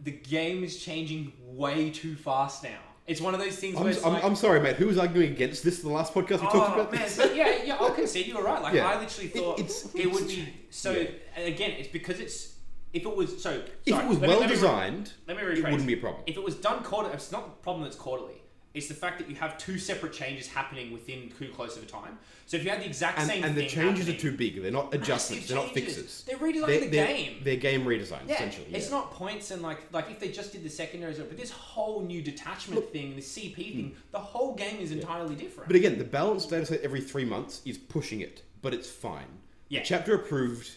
The game is changing way too fast now. It's one of those things where it's like... I'm sorry, mate. Who was arguing against this the last podcast we talked about man, this? but yeah, I'll concede you were right. Like, Yeah. I literally thought it would be... So, and again, it's because it's... If it was... So, If sorry, it was well designed, let me it rephrase. wouldn't be a problem. If it was done quarterly... It's not the problem that's quarterly. It's the fact that you have two separate changes happening within too close of a time. So if you had the exact same And the thing changes happening, are too big. They're not adjustments. They're not changes. fixes. They're redesigning the game. They're game redesigns, Yeah, essentially. it's not points and like if they just did the secondaries, but this whole new detachment thing, the CP thing, the whole game is entirely different. But again, the balanced data set every 3 months is pushing it, but it's fine. Yeah. The chapter approved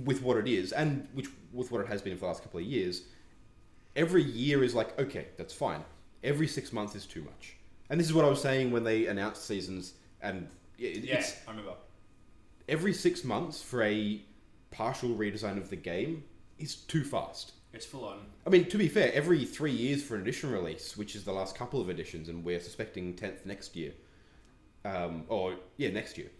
with what it is, and with what it has been for the last couple of years, every year is like, okay, that's fine. Every 6 months is too much. And this is what I was saying when they announced seasons, and it's I remember. every 6 months for a partial redesign of the game is too fast. It's full on. I mean, to be fair, every 3 years for an edition release, which is the last couple of editions, and we're suspecting 10th next year, next year,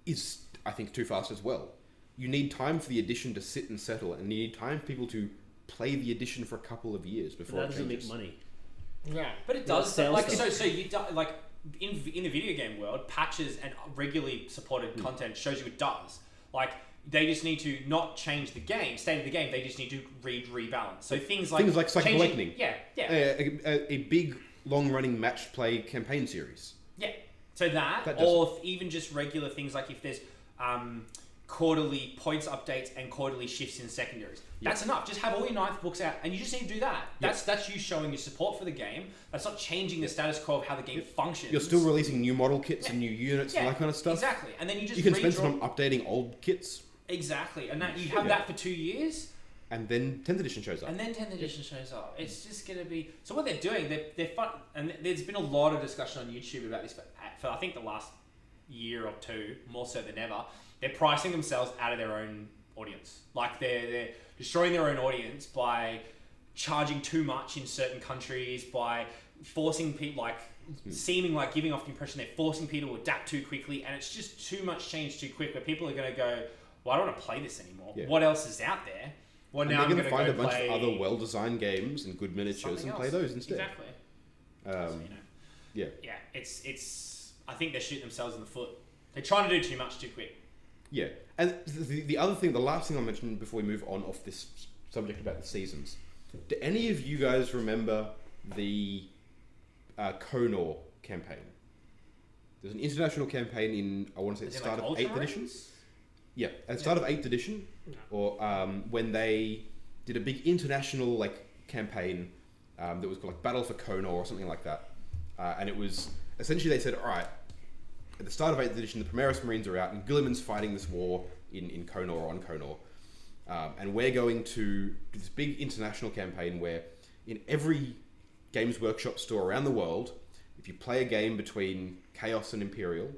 is, I think, too fast as well. You need time for the edition to sit and settle, and you need time for people to play the edition for a couple of years before That it doesn't changes. make money. Yeah, but it Well, does. sales Like stuff. so you do, like in the video game world, patches and regularly supported content shows you it does. Like they just need to not change the game, state of the game. They just need to rebalance. So things like Psychic changing- Awakening. Yeah. A big, long-running match play campaign series. Yeah. So that does or even just regular things like if there's quarterly points updates and quarterly shifts in secondaries. That's enough. Just have all your ninth books out, and you just need to do that. That's you showing your support for the game. That's not changing the status quo of how the game functions. You're still releasing new model kits and new units and that kind of stuff. Exactly. And then you just You can spend redraw- some time updating old kits, Exactly. And that you have that for 2 years, and then 10th edition shows up. and then 10th edition shows up. It's just going to be... So what they're doing, they're fun... And there's been a lot of discussion on YouTube about this for I think the last year or two, more so than ever. They're pricing themselves out of their own audience. Like they're destroying their own audience by charging too much in certain countries, by forcing people, like seeming like giving off the impression they're forcing people to adapt too quickly, and it's just too much change too quick where people are going to go, well, I don't want to play this anymore. Yeah. What else is out there? Well, And now they're I'm going to go find a bunch play of other well-designed games and good miniatures something and play else. those instead. Exactly. So, you know, Yeah. it's. I think they're shooting themselves in the foot. They're trying to do too much too quick. Yeah, and the other thing, the last thing I'll mention before we move on off this subject about the seasons, do any of you guys remember the Konor campaign? There's an international campaign in, I want to say, Is the it start like of 8th edition. Yeah, at the start of 8th edition, or when they did a big international campaign that was called Battle for Konor or something like that, and it was essentially they said, all right. At the start of 8th edition, the Primaris Marines are out, and Guilliman's fighting this war in Konor or on Konor. And we're going to do this big international campaign where in every Games Workshop store around the world, if you play a game between Chaos and Imperial,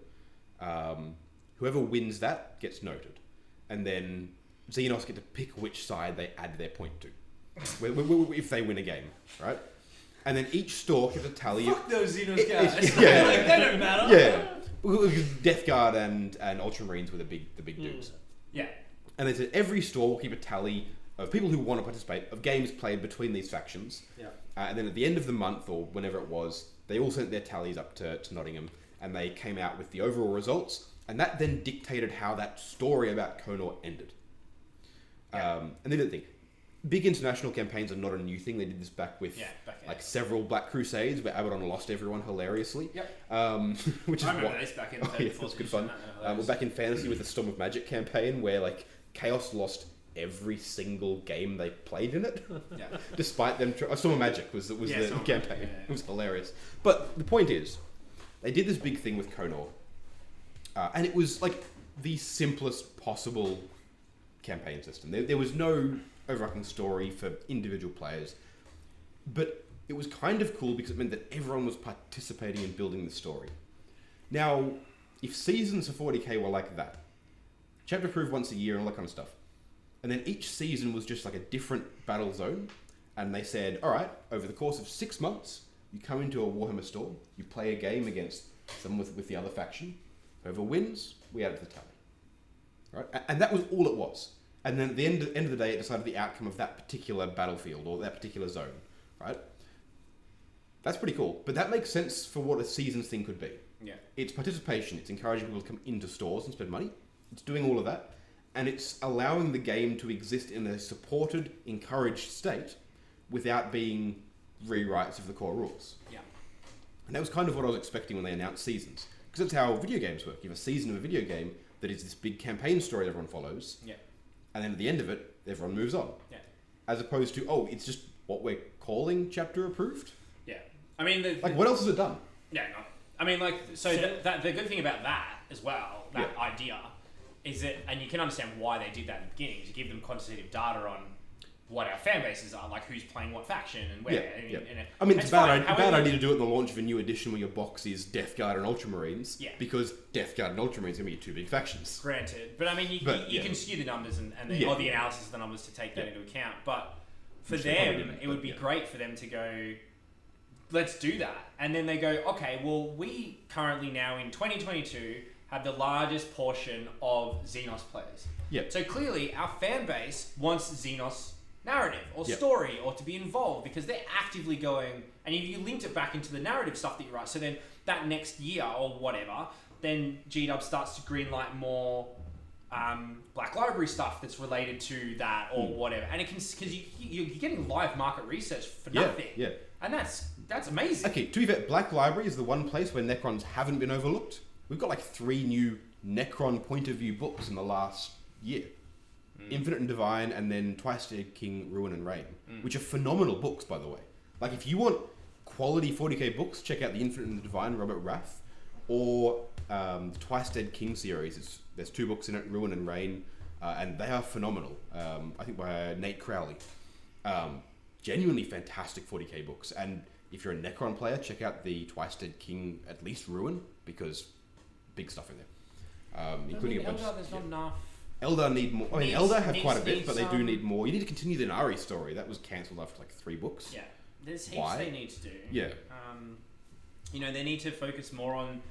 whoever wins that gets noted. And then Xenos get to pick which side they add their point to, if they win a game, right? And then each store gets a tally. Fuck those Xenos guys. Like, they don't matter. Yeah. Death Guard and Ultramarines were the big dudes. Yeah. And they said every store will keep a tally of people who want to participate, of games played between these factions. Yeah. And then at the end of the month, or whenever it was, they all sent their tallies up to Nottingham. and they came out with the overall results, and that then dictated how that story about Konor ended. And they did think big international campaigns are not a new thing. They did this back with several Black Crusades where Abaddon lost everyone hilariously. Which I remember this back in that's good fun. We're back in Fantasy with the Storm of Magic campaign where like Chaos lost every single game they played in it. Despite them Storm of Magic was the campaign. It was hilarious. But the point is, they did this big thing with Konor. And it was like the simplest possible campaign system. There was no overarching story for individual players, but it was kind of cool because it meant that everyone was participating in building the story. Now, if seasons for 40k were like that, chapter approved once a year and all that kind of stuff, and then each season was just like a different battle zone, and they said, all right, over the course of 6 months, you come into a Warhammer store, you play a game against someone with the other faction, whoever wins, we add it to the tally. Right? And that was all it was. And then at the end of the day, it decided the outcome of that particular battlefield or that particular zone, right? That's pretty cool. But that makes sense for what a seasons thing could be. Yeah. It's participation. It's encouraging people to come into stores and spend money. It's doing all of that. And it's allowing the game to exist in a supported, encouraged state without being rewrites of the core rules. Yeah. And that was kind of what I was expecting when they announced seasons. Because that's how video games work. You have a season of a video game that is this big campaign story that everyone follows. Yeah. And then at the end of it, everyone moves on. Yeah. As opposed to, it's just what we're calling chapter approved. Yeah. I mean, what else has it done? Yeah, no. I mean, the good thing about that as well, that idea, is that, and you can understand why they did that in the beginning, to give them quantitative data on what our fan bases are, like who's playing what faction and where. I mean, it's a bad idea to do it in the launch of a new edition where your box is Death Guard and Ultramarines, because Death Guard and Ultramarines are going to be two big factions. Granted. But I mean, you can skew the numbers and the analysis of the numbers to take that into account. But for them, it would be great for them to go, let's do that. And then they go, okay, well, we currently now in 2022 have the largest portion of Xenos players. So clearly, our fan base wants Xenos narrative or story or to be involved because they're actively going, and if you linked it back into the narrative stuff that you write, so then that next year or whatever, then GW starts to greenlight more Black Library stuff that's related to that or whatever, and it can, because you're getting live market research for nothing, and that's amazing. Okay, to be fair, Black Library is the one place where Necrons haven't been overlooked. We've got like 3 new Necron point of view books in the last year. Infinite and Divine, and then Twice Dead King, Ruin and Reign, which are phenomenal books, by the way. Like, if you want quality 40k books, check out the Infinite and the Divine, Robert Rath, or the Twice Dead King series. There's 2 books in it, Ruin and Reign, and they are phenomenal. I think by Nate Crowley. Genuinely fantastic 40k books, and if you're a Necron player, check out the Twice Dead King, at least Ruin, because big stuff in there. Including a bunch of... There's not enough. Eldar need more. I mean, Eldar have quite a bit, but they do need more. You need to continue the Nari story. That was cancelled after like 3 books. Yeah, there's heaps they need to do. Yeah. They need to focus more on,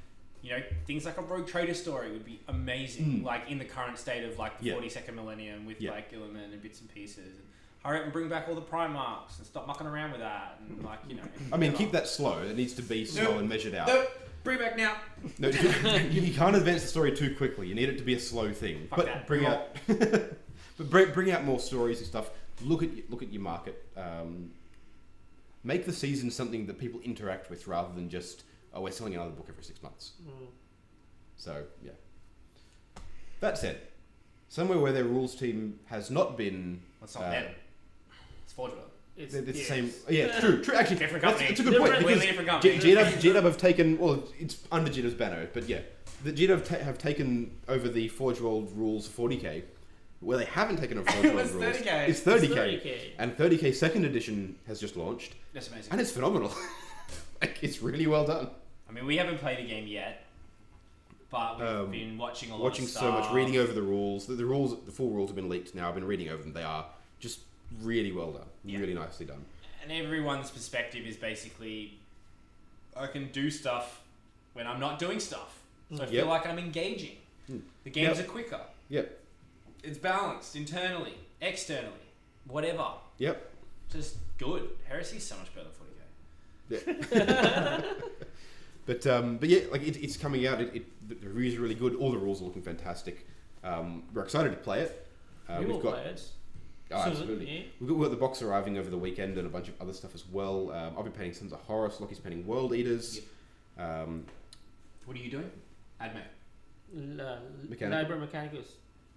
things like a Rogue Trader story would be amazing. Like in the current state of like the 42nd millennium with like Gilliman and bits and pieces. And hurry up and bring back all the Primarchs and stop mucking around with that. And I mean, keep that slow. It needs to be slow and measured out. Nope. Bring back now. No, you can't advance the story too quickly. You need it to be a slow thing. Fuck that. Bring out more stories and stuff. Look at your market. Make the season something that people interact with rather than just we're selling another book every 6 months. So yeah. That said, somewhere where their rules team has not been. That's not them. It's Forge World. It's the same. Yeah, it's true. Actually, different company. It's a good point because different company. GW have taken. Well, it's under GW's banner, but yeah, the GW have taken over the Forge World rules 40k. Where they haven't taken over Forge World rules, 30k. It's 30k, and 30k second edition has just launched. That's amazing, and it's phenomenal. It's really well done. I mean, we haven't played the game yet, but we've been watching a lot. Watching of stuff. so much, reading over the rules. The rules, the full rules have been leaked now. I've been reading over them. They are just really well done, really nicely done. And everyone's perspective is basically, I can do stuff when I'm not doing stuff, so I feel like I'm engaging. The games are quicker. It's balanced internally, externally, whatever. Just good. Heresy's so much better than 40k. But yeah, like it's coming out. The reviews are really good. All the rules are looking fantastic. We're excited to play it. We've got. Play it. Oh, absolutely. Yeah. We've got the box arriving over the weekend and a bunch of other stuff as well. I'll be painting Sons of Horus. Locky's painting World Eaters. Yep. What are you doing? Admech. Liber Mechanicus.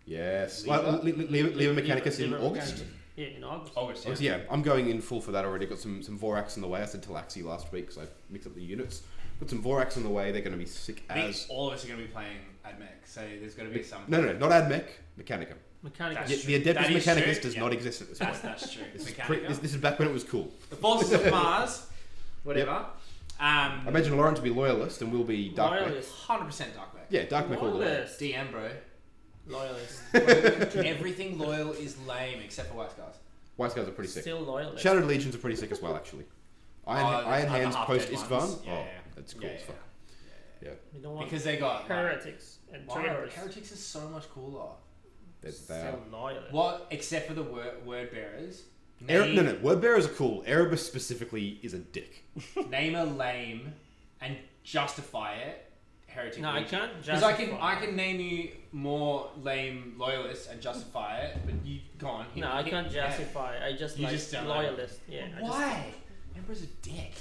Yes. Liber Mechanicus in August. Yeah, in August. August, Yeah, I'm going in full for that already. Got some Vorax on the way. I said Talaxi last week because I mixed up the units. Got some Vorax on the way. They're going to be sick as... all of us are going to be playing Admech, so there's going to be some... No, not Admech. Mechanicum. Mechanicus. The Adeptus That is Mechanicus true. does not exist at this point. That's true. This is back when it was cool. The forces of Mars, whatever. I imagine Laurence will be Loyalist and we'll be Dark Mech. Loyalist. 100% Dark Mech. Yeah, Dark Mech all the way. Loyalist. DM, bro. Loyalist. Everything loyal is lame except for White Scars. White Scars are pretty sick. Still loyalist. Shattered Legions are pretty sick as well, actually. Iron Hands post Istvan. Yeah. That's cool as fuck. Yeah. We don't want Because they got... heretics and traitors. Heretics is so much cooler. Still loyalist. What, except for the word bearers? No, word bearers are cool. Erebus specifically is a dick. Name a lame and justify it. Heretic. No, I can't Because justify. I can name you more lame loyalists and justify it, but you go on. No, I can't justify. I just You like just don't loyalist. Yeah. Why? Emperor's a dick.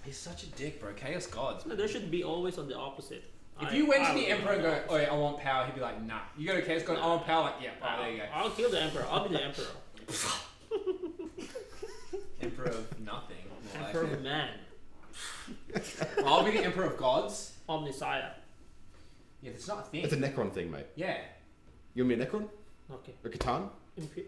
He's such a dick, bro. Chaos gods. No, there should be always on the opposite. If you went to the Emperor and go, oh, yeah, I want power, he'd be like, nah. You go to Chaos God, I want power, like, yeah, there you go. I'll kill the emperor. I'll be the emperor. Emperor of nothing. More Emperor like of man. Well, I'll be the Emperor of gods. Omniscire. Yeah, that's not a thing. It's a Necron thing, mate. Yeah. You want me a Necron? Okay. A Catan?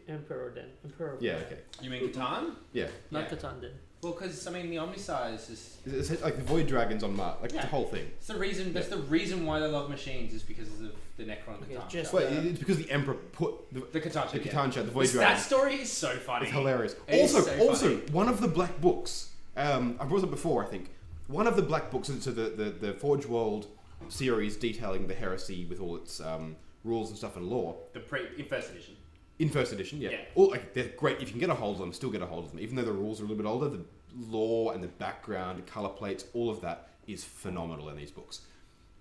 Emperor then. Emperor of Yeah, man. okay. You mean Catan? Yeah. Not Yeah. Catan then. Well, because, I mean, the Omniscire is just... It's like the Void Dragons on Mars, like Yeah. the whole thing. It's the reason. That's the reason why they love machines is because of the Necron Okay, Catan. just- Wait, it's because the Emperor put the Catan. Catan shot, the Void That Dragons. story is so funny. It's hilarious. It is Also, so funny. one of the black books. I brought it up before, I think. One of the black books, so the Forge World series detailing the heresy with all its rules and stuff and lore. In first edition. In first edition, yeah. Yeah. All, like, they're great. If you can get a hold of them, still get a hold of them. Even though the rules are a little bit older, the lore and the background, the color plates, all of that is phenomenal in these books.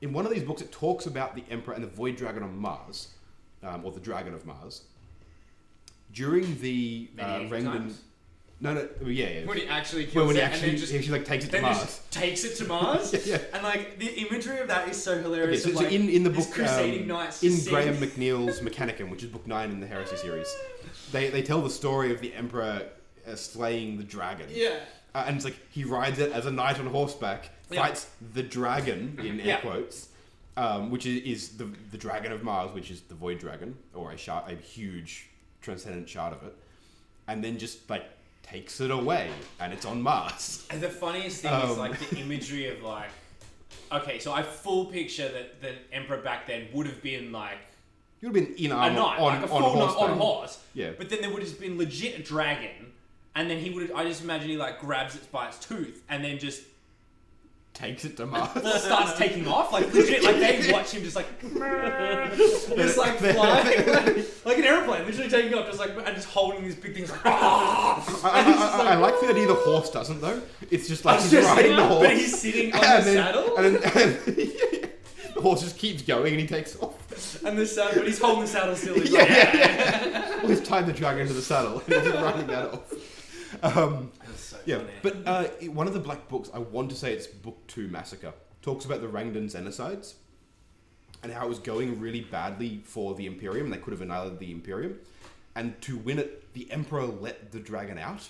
In one of these books, it talks about the Emperor and the Void Dragon on Mars, or the Dragon of Mars. During the Medieval Rangdan... times? No, yeah. When he actually kills When it he and actually, then just... he actually like, takes it to Then Mars. just takes it to Mars, Yeah. and like the imagery of that is so Okay, hilarious. so, of, so like, in the this book, crusading knights in just Graham seeing- McNeil's Mechanicum, which is book 9 in the Heresy series, they tell the story of the Emperor slaying the dragon. Yeah. And it's like, he rides it as a knight on horseback, Yeah. fights the dragon, in air Yeah. quotes, which is the Dragon of Mars, which is the Void Dragon, or a huge transcendent shard of it, and then just, like, takes it away, and it's on Mars. And the funniest thing is like the imagery of like, okay, so I full picture that the Emperor back then would have been like You would have been in a armor knight, on like a full knight horseback. on a horse. Yeah. But then there would have been legit a dragon, and then he would. I just imagine he like grabs it by its tooth and then just Takes it to Mars. starts taking off, like legit. Like they watch him just like, just like flying like an airplane, literally taking off, just like and just holding these big things. Like, I like the idea the horse doesn't though. It's just like he's riding the horse. but he's sitting on the and then- saddle, and then the horse just keeps going and he takes off. and the saddle, but he's holding the saddle still. He's Yeah, like, yeah. Well, he's tied the dragon to the saddle and he's riding that off. That's so Yeah, funny. but one of the black books, I want to say it's book 2 Massacre, talks about the Rangdan Genocides and how it was going really badly for the Imperium. They could have annihilated the Imperium. And to win it, the Emperor let the dragon out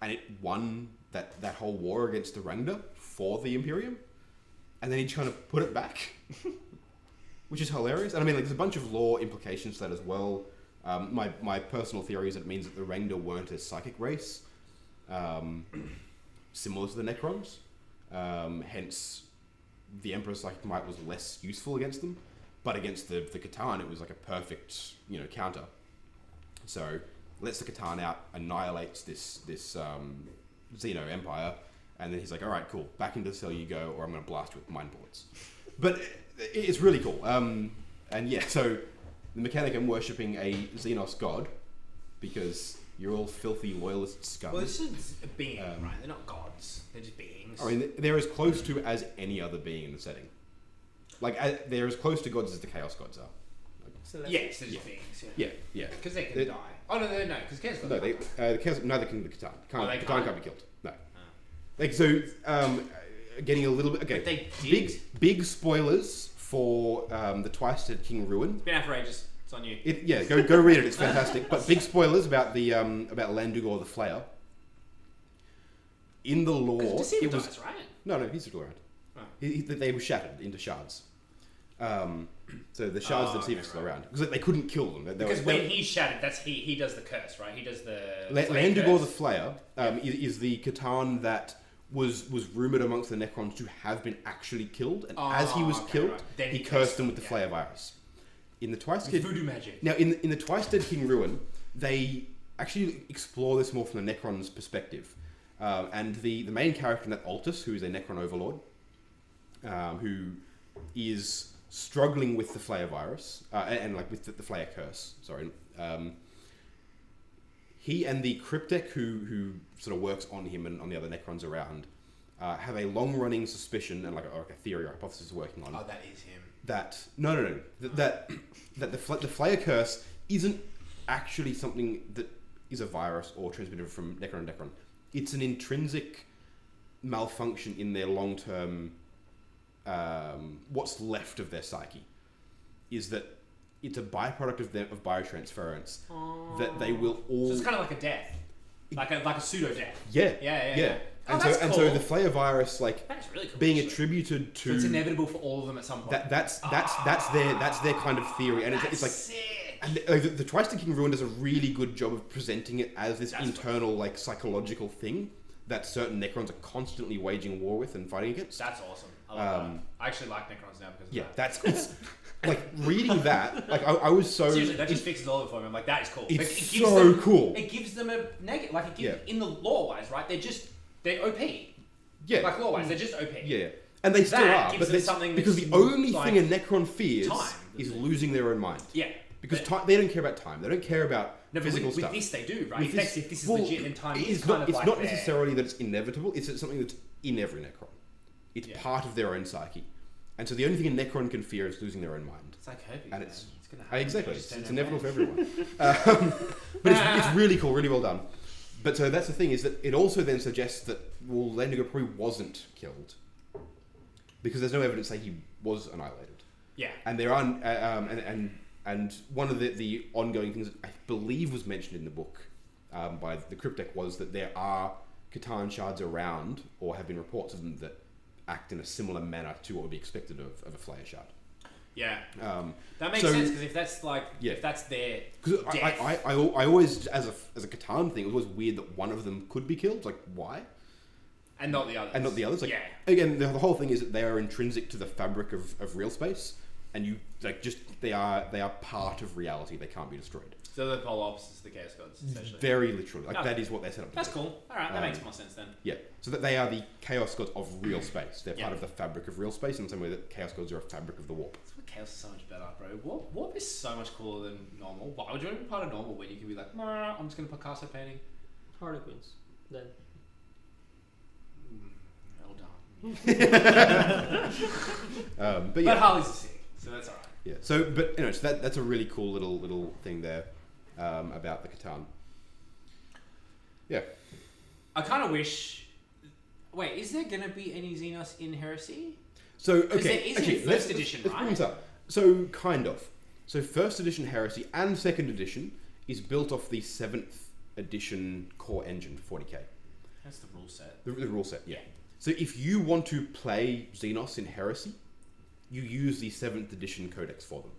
and it won that whole war against the Rangda for the Imperium. And then he kind of put it back, which is hilarious. And I mean, like, there's a bunch of lore implications to that as well. My personal theory is it means that the Rangda weren't a psychic race, similar to the Necrons. Hence, the Emperor's psychic might was less useful against them, but against the Catan, it was like a perfect, counter. So, lets the Catan out, annihilates this Xeno Empire, and then he's like, all right, cool, back into the cell you go, or I'm going to blast you with mind bullets. But it's really cool. And yeah, so the Mechanicum worshipping a Xenos god, because You're all filthy loyalist scum. Well, this is a being, right? They're not gods. They're just beings. I mean, they're as close to as any other being in the setting. Like, they're as close to gods as the Chaos Gods are. Yes, they're just beings. Yeah. Because they can die. Oh no, because Chaos Gods. No, the Chaos. Neither can the Catan. They Catan can't be killed. No. Like so, getting a little bit. Okay. But they did. Big spoilers for the Twice-Dead King Ruin. It's been outrageous. It's on you. Go read it. It's fantastic. But big spoilers about the about Landugor the Flayer. In the lore, it was dies, right? No, he's still around. Oh. They were shattered into shards. So the shards that Deceiver are still around because they couldn't kill them. Because when he's shattered, that's he does the curse, right? He does the Landugor the Flayer is the Catan that was rumoured amongst the Necrons to have been actually killed, and as he was killed, he cursed them with the Flayer virus. In the voodoo magic. Now, in the Twice-Dead King Ruin, they actually explore this more from the Necron's perspective, and the main character in that, Altus, who is a Necron overlord, who is struggling with the Flayer virus and like with the Flayer curse. Sorry. He and the Cryptek who sort of works on him and on the other Necrons around have a long-running suspicion and like a theory or hypothesis working on. Oh, that is him. That the Flayer curse isn't actually something that is a virus or transmitted from Necron to Necron. It's an intrinsic malfunction in their long-term what's left of their psyche. Is that it's a byproduct of biotransference that they will all. So it's kind of like a death, like a pseudo death. Yeah. Oh, And so the Flayer virus, like that's really cool, being actually. attributed to. So it's inevitable for all of them at some point. That's their kind of theory, and it's like. Sick. And the Twice-Dead King Ruin does a really good job of presenting it as this internal, like, psychological thing that certain Necrons are constantly waging war with and fighting against. That's awesome. I love that. I actually like Necrons now because of that. It's like reading that. Like I was so seriously, that just fixes all of it for me. I'm like, that is cool. It's it gives so them, cool. It gives them a negative, like it gives in the lore wise, right? They're OP. Yeah, like lore wise, they're just OP. Yeah, and they still are. But something because the only thing a Necron fears is losing their own mind. Yeah. Because they don't care about time. They don't care about physical stuff. With this, they do, right? If this is legit, then time is kind of it's like not necessarily that it's inevitable. It's something that's in every Necron. It's part of their own psyche. And so the only thing a Necron can fear is losing their own mind. It's like herpes. And it's going to happen. Exactly. It's inevitable for everyone. But it's really cool, really well done. But so that's the thing, is that it also then suggests that, well, Landugor probably wasn't killed. Because there's no evidence that he was annihilated. Yeah. And there are, and one of the ongoing things that I believe was mentioned in the book by the Cryptek was that there are Catan shards around, or have been reports of them, that act in a similar manner to what would be expected of a Flayer shard. Yeah. That makes sense, because if that's like, if that's their Because I always, as a Catan thing, it was always weird that one of them could be killed. Like, why? And not the others. Like, again, the whole thing is that they are intrinsic to the fabric of real space, and you they are part of reality. They can't be destroyed. So the polar opposites of the Chaos Gods, essentially. Very literally, that is what they're set up to That's do. cool. All right, that makes more sense then. Yeah, so that they are the Chaos Gods of real space. They're part of the fabric of real space in the same way that Chaos Gods are a fabric of the warp. That's what Chaos is so much better, bro. Warp is so much cooler than normal. Why would you want to be part of normal when you can be like, nah, I'm just going to put Picasso painting? Harlequins, then. But Harley's a sick, so that's alright. Yeah. So, but anyway, so that's a really cool little thing there about the Catan. Yeah. I kind of wish. Wait, is there gonna be any Xenos in Heresy? So okay, there is in first edition, let's bring this up. So kind of. So first edition Heresy and second edition is built off the 7th edition core engine for 40k. That's the rule set. The rule set, yeah. So if you want to play Xenos in Heresy, you use the 7th edition codex for them.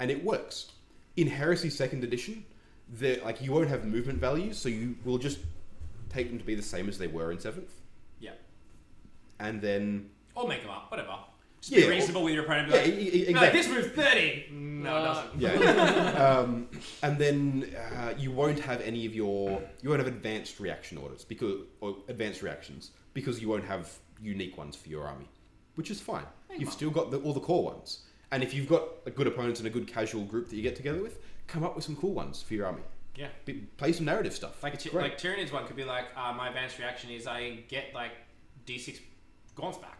And it works. In Heresy 2nd edition, you won't have movement values, so you will just take them to be the same as they were in 7th. Yeah. And then... Or make them up, whatever. Just be reasonable with your opponent. Exactly. Like, this moves 30! No, it doesn't. Yeah. And then you won't have any of you won't have advanced reaction orders, or advanced reactions, because you won't have unique ones for your army, which is fine. You've still got all the core ones. And if you've got a good opponents and a good casual group that you get together with, come up with some cool ones for your army. Yeah. Play some narrative stuff. Like Tyranids one could be like, my advanced reaction is I get like D6 gaunts back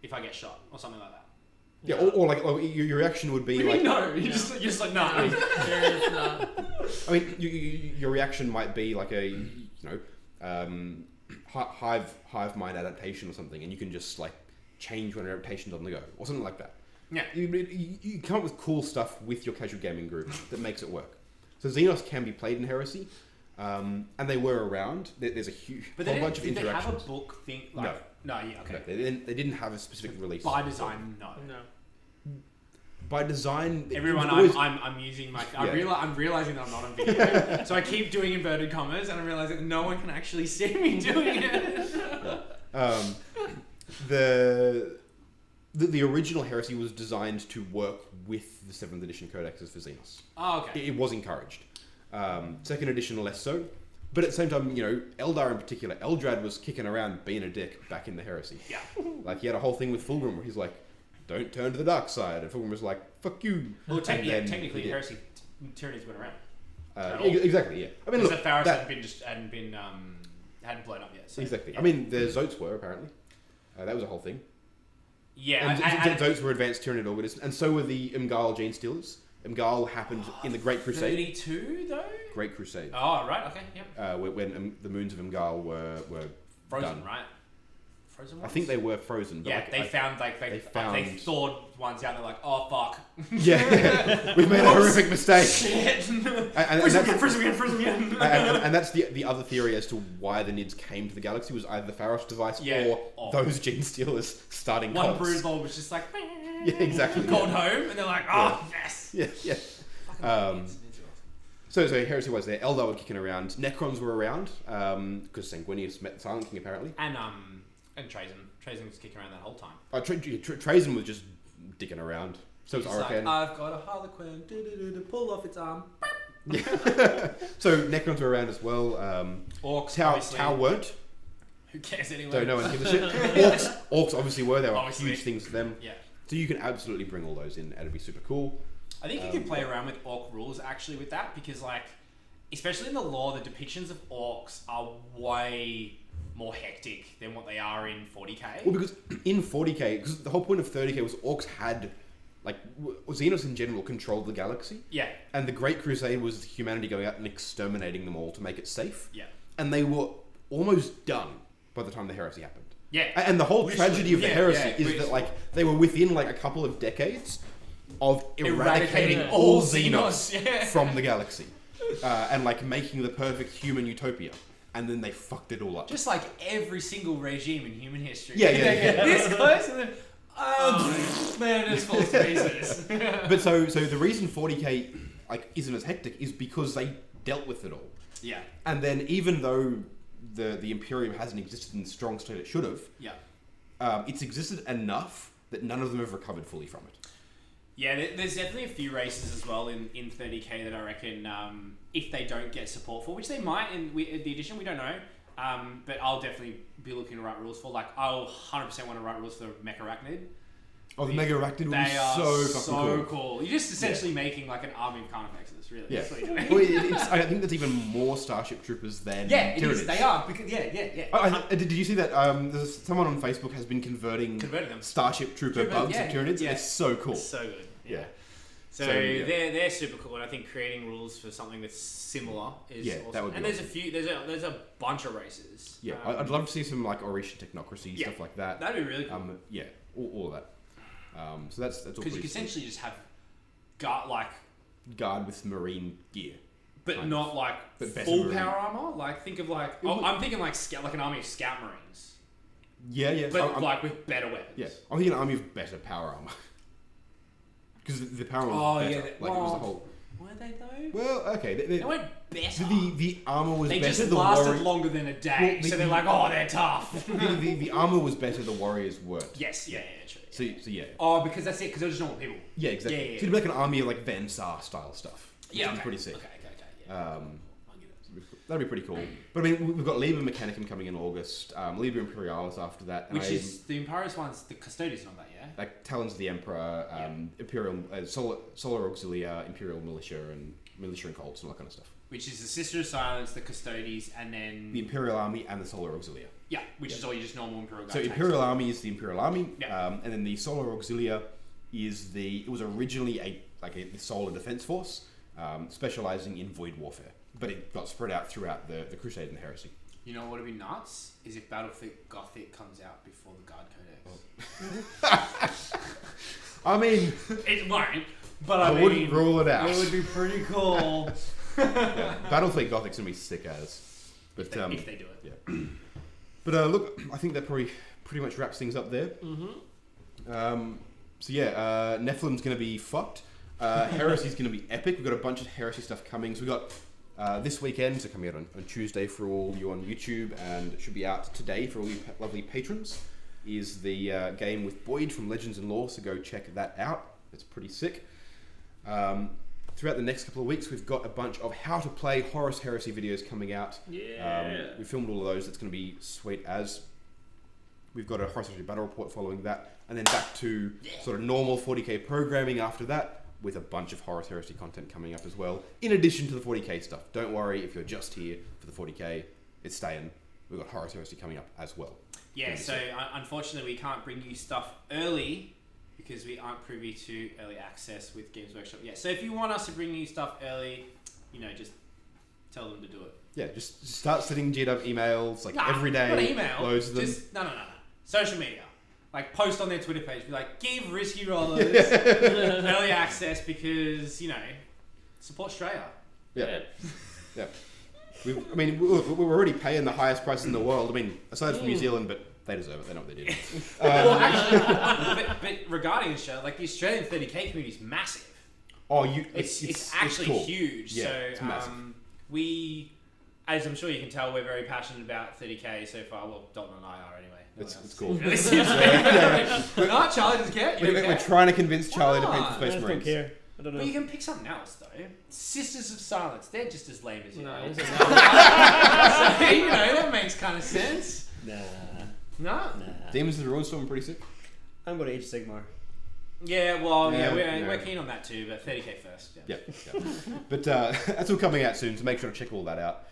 if I get shot or something like that. Yeah, or like your reaction would be like... No, you're just like, no. I mean, your reaction might be like a, hive mind adaptation or something, and you can just like change when adaptation's on the go, or something like that. Yeah. You come up with cool stuff with your casual gaming group that makes it work. So Xenos can be played in Heresy, and they were around. There's a whole bunch of interactions. Did they have a book thing? Like, no, yeah, okay. No, they didn't have a specific release. By design, no. By design, everyone, I'm using my. I'm realizing that I'm not on video, so I keep doing inverted commas, and I realize that no one can actually see me doing it. The original Heresy was designed to work with the 7th edition codexes for Xenos. Oh, okay. It was encouraged. 2nd edition less so. But at the same time, Eldar in particular, Eldrad was kicking around being a dick back in the Heresy. Yeah. Like, he had a whole thing with Fulgrim where he's like, don't turn to the dark side. And Fulgrim was like, fuck you. Well, technically, Heresy Tyranids went around. Exactly, yeah. I mean, look, Faris hadn't blown up yet. So, exactly. Yeah. I mean, the Zotes were, apparently. That was a whole thing. Yeah, and Zotes were advanced Tyranid organisms, and so were the Imgal Gene Stealers. Imgal happened in the Great Crusade. 32, though? Great Crusade. Oh, right, okay, yep. When the moons of Imgal were frozen, done. right? Frozen ones? I think they were frozen. But yeah, they thawed ones out, and they're like, oh, fuck. Yeah, we've made a horrific mistake. Shit. Freeze again. And that's the other theory as to why the Nids came to the galaxy was either the Pharos device or those Gene Stealers starting One cults. Brood Lord was just like, yeah, exactly. Called home, and they're like, oh, yes. Yeah. So Heresy was there. Eldar were kicking around. Necrons were around because Sanguinius met the Silent King apparently. And Trazen was kicking around that whole time. Trazen was just dicking around. So was Orokan. Like, I've got a Harlequin. Pull off its arm. So Necrons were around as well. Orcs, Tau weren't. Who cares anyway? So no one gives a shit. Orcs obviously were. They were huge things for them. Yeah. So you can absolutely bring all those in, and it'd be super cool. I think you can play around with Orc rules actually with that, because like, especially in the lore, the depictions of Orcs are way more hectic than what they are in 40k. Well, because in 40k, because the whole point of 30k was Orcs had, like, Xenos in general controlled the galaxy. Yeah. And the Great Crusade was humanity going out and exterminating them all to make it safe. Yeah. And they were almost done by the time the Heresy happened. Yeah. And the whole tragedy of the Heresy is that, like, they were within, like, a couple of decades of eradicating all Xenos from the galaxy. And, like, making the perfect human utopia. And then they fucked it all up. Just like every single regime in human history. Yeah. This close and then, man, it's full of pieces. But so the reason 40k like isn't as hectic is because they dealt with it all. Yeah. And then even though the Imperium hasn't existed in the strong state it should have, it's existed enough that none of them have recovered fully from it. Yeah, there's definitely a few races as well in 30k that I reckon if they don't get support for, which they might in the edition, we don't know. But I'll definitely be looking to write rules for. Like, I'll 100% want to write rules for Mech Arachnid. Oh, the Mega Arachnid would be so cool. You're just essentially making like an army of Carnifexes, really. Yeah. That's what you're doing. Well, I think that's even more Starship Troopers than it Tyranids. is. They are. Because, Did you see that? There's someone on Facebook has been converting them. Starship Trooper bugs of Tyranids. Yeah. It's so cool. It's so good. Yeah. So they're super cool, and I think creating rules for something that's similar is awesome. That would be and there's a bunch of races. Yeah, I'd love to see some like Orishan technocracy stuff like that. That'd be really cool. All of that. So that's all. Because you can essentially just have guard with marine gear, but not like full power armor. Like think of like I'm thinking like an army of scout marines. Yeah. But with better weapons. Yeah, I'm thinking an army of better power armor. Because the power was better. It was the whole. Were they though? Well, okay. They weren't better. The armor was better. They just lasted longer than a day. So they're like, oh, they're tough. the armor was better. The warriors weren't. Yes. Yeah. True. So yeah. Oh, because that's it. Because they're just normal people. Yeah, exactly. So it'd be like an army of like Van Sar style stuff. Yeah. Which would be pretty sick. Okay. Yeah. That'd be pretty cool. But I mean, we've got Liber Mechanicum coming in August. Liber Imperialis after that. Which is the Imperialis one's the Custodians on that, yeah. like Talons of the Emperor, Imperial Solar Auxilia, Imperial Militia and cults and all that kind of stuff. Which is the Sister of Silence, the Custodes, and then The Imperial Army and the Solar Auxilia. Yeah, which is all your just normal Imperial guys. So Imperial Army is the Imperial Army, Yeah. and then the Solar Auxilia is it was originally a solar defense force, specializing in void warfare, but it got spread out throughout the Crusade and the Heresy. You know what would be nuts? Is if Battlefield Gothic comes out before the Guard Codex. I mean, It won't, but I I wouldn't rule it out. It would be pretty cool. Battlefield Gothic's gonna be sick as, but if they do it. Yeah. But look, I think that probably pretty much wraps things up there. So yeah, Nephilim's gonna be fucked. Heresy's gonna be epic. We've got a bunch of Heresy stuff coming. So we got this weekend, so coming out on Tuesday for all you on YouTube, and it should be out today for all you lovely patrons, is the game with Boyd from Legends and Lore, so go check that out. It's pretty sick. Throughout the next couple of weeks, we've got a bunch of how to play Horus Heresy videos coming out. Yeah. We filmed all of those. That's going to be sweet as. We've got a Horus Heresy battle report following that, and then back to sort of normal 40k programming after that, with a bunch of Horus Heresy content coming up as well, in addition to the 40k stuff. Don't worry if you're just here for the 40k, it's staying. We've got Horus Heresy coming up as well. Yeah, so unfortunately we can't bring you stuff early because we aren't privy to early access with Games Workshop yet. So if you want us to bring you stuff early, just tell them to do it. Yeah, just start sending GW emails every day. Not email. Loads of them. No. Social media. Like post on their Twitter page. Be like, give Risky Rollers early access because support Australia. Yeah. We're already paying the highest prices in the world. I mean, aside from New Zealand, but they deserve it. They know what they did. Well, actually, but regarding the show, the Australian 30k community is massive. Oh, it's actually cool. huge. Yeah, So it's massive. we, as I'm sure you can tell, we're very passionate about 30k so far. Well, Dalton and I are anyway. It's cool. No, Charlie doesn't care. We're trying to convince Charlie to paint the I Space just don't Marines. care. I don't know. Well, you can pick something else though. Sisters of Silence. They're just as lame as you. No, So, that makes kind of sense. Nah. No. Demons of the Ruinstorm, pretty sick. I'm going to Age of Sigmar. Yeah, well, Yeah, we're keen on that too, but 30k first. Yeah. But that's all coming out soon, so make sure to check all that out.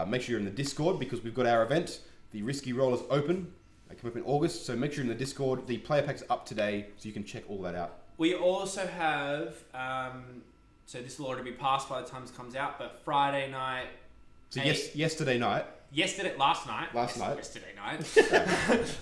Make sure you're in the Discord because we've got our event, the Risky Rollers Open. They come up in August, so make sure you're in the Discord. The player pack's up today, so you can check all that out. We also have, so this will already be passed by the time this comes out, but Friday night. So yesterday night. Last night.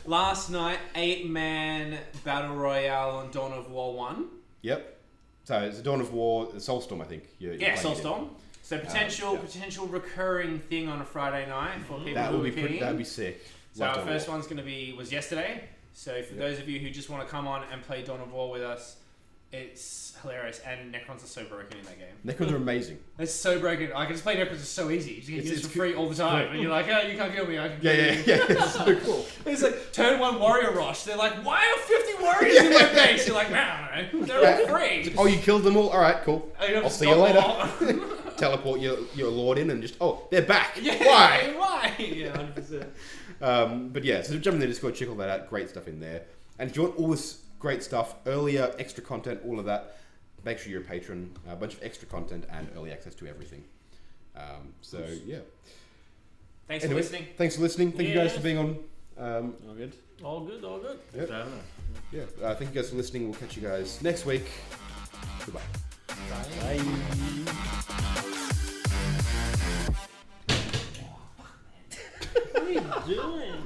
Last night, 8-man Battle Royale on Dawn of War 1. Yep. So it's the Dawn of War, the Soulstorm, I think. You're Soulstorm. So potential recurring thing on a Friday night for people that who would are be keen. that'd be sick. So our first one's going to was yesterday. So for those of you who just want to come on and play Dawn of War with us, it's hilarious. And Necrons are so broken in that game. Necrons are amazing. It's so broken. I can just play Necrons. It's so easy. You can use it for free all the time. And you're like, oh, you can't kill me. I can kill you. Yeah. It's so cool. It's like turn 1 warrior rush. They're like, why are 50 warriors in my base? You're like, man, I don't know. They're all free. Oh, you killed them all? Alright, cool. I'll see you later. Teleport your lord in and just, they're back. Yeah, Why? Yeah, 100%. But yeah, so jump in the Discord, check all that out. Great stuff in there. And if you want all this great stuff, earlier, extra content, all of that, make sure you're a patron. A bunch of extra content and early access to everything. Yeah. Thanks for listening. Thanks for listening. Thank you guys for being on. All good. All good. Yep. Yeah. Thank you guys for listening. We'll catch you guys next week. Goodbye. Bye. What are you doing?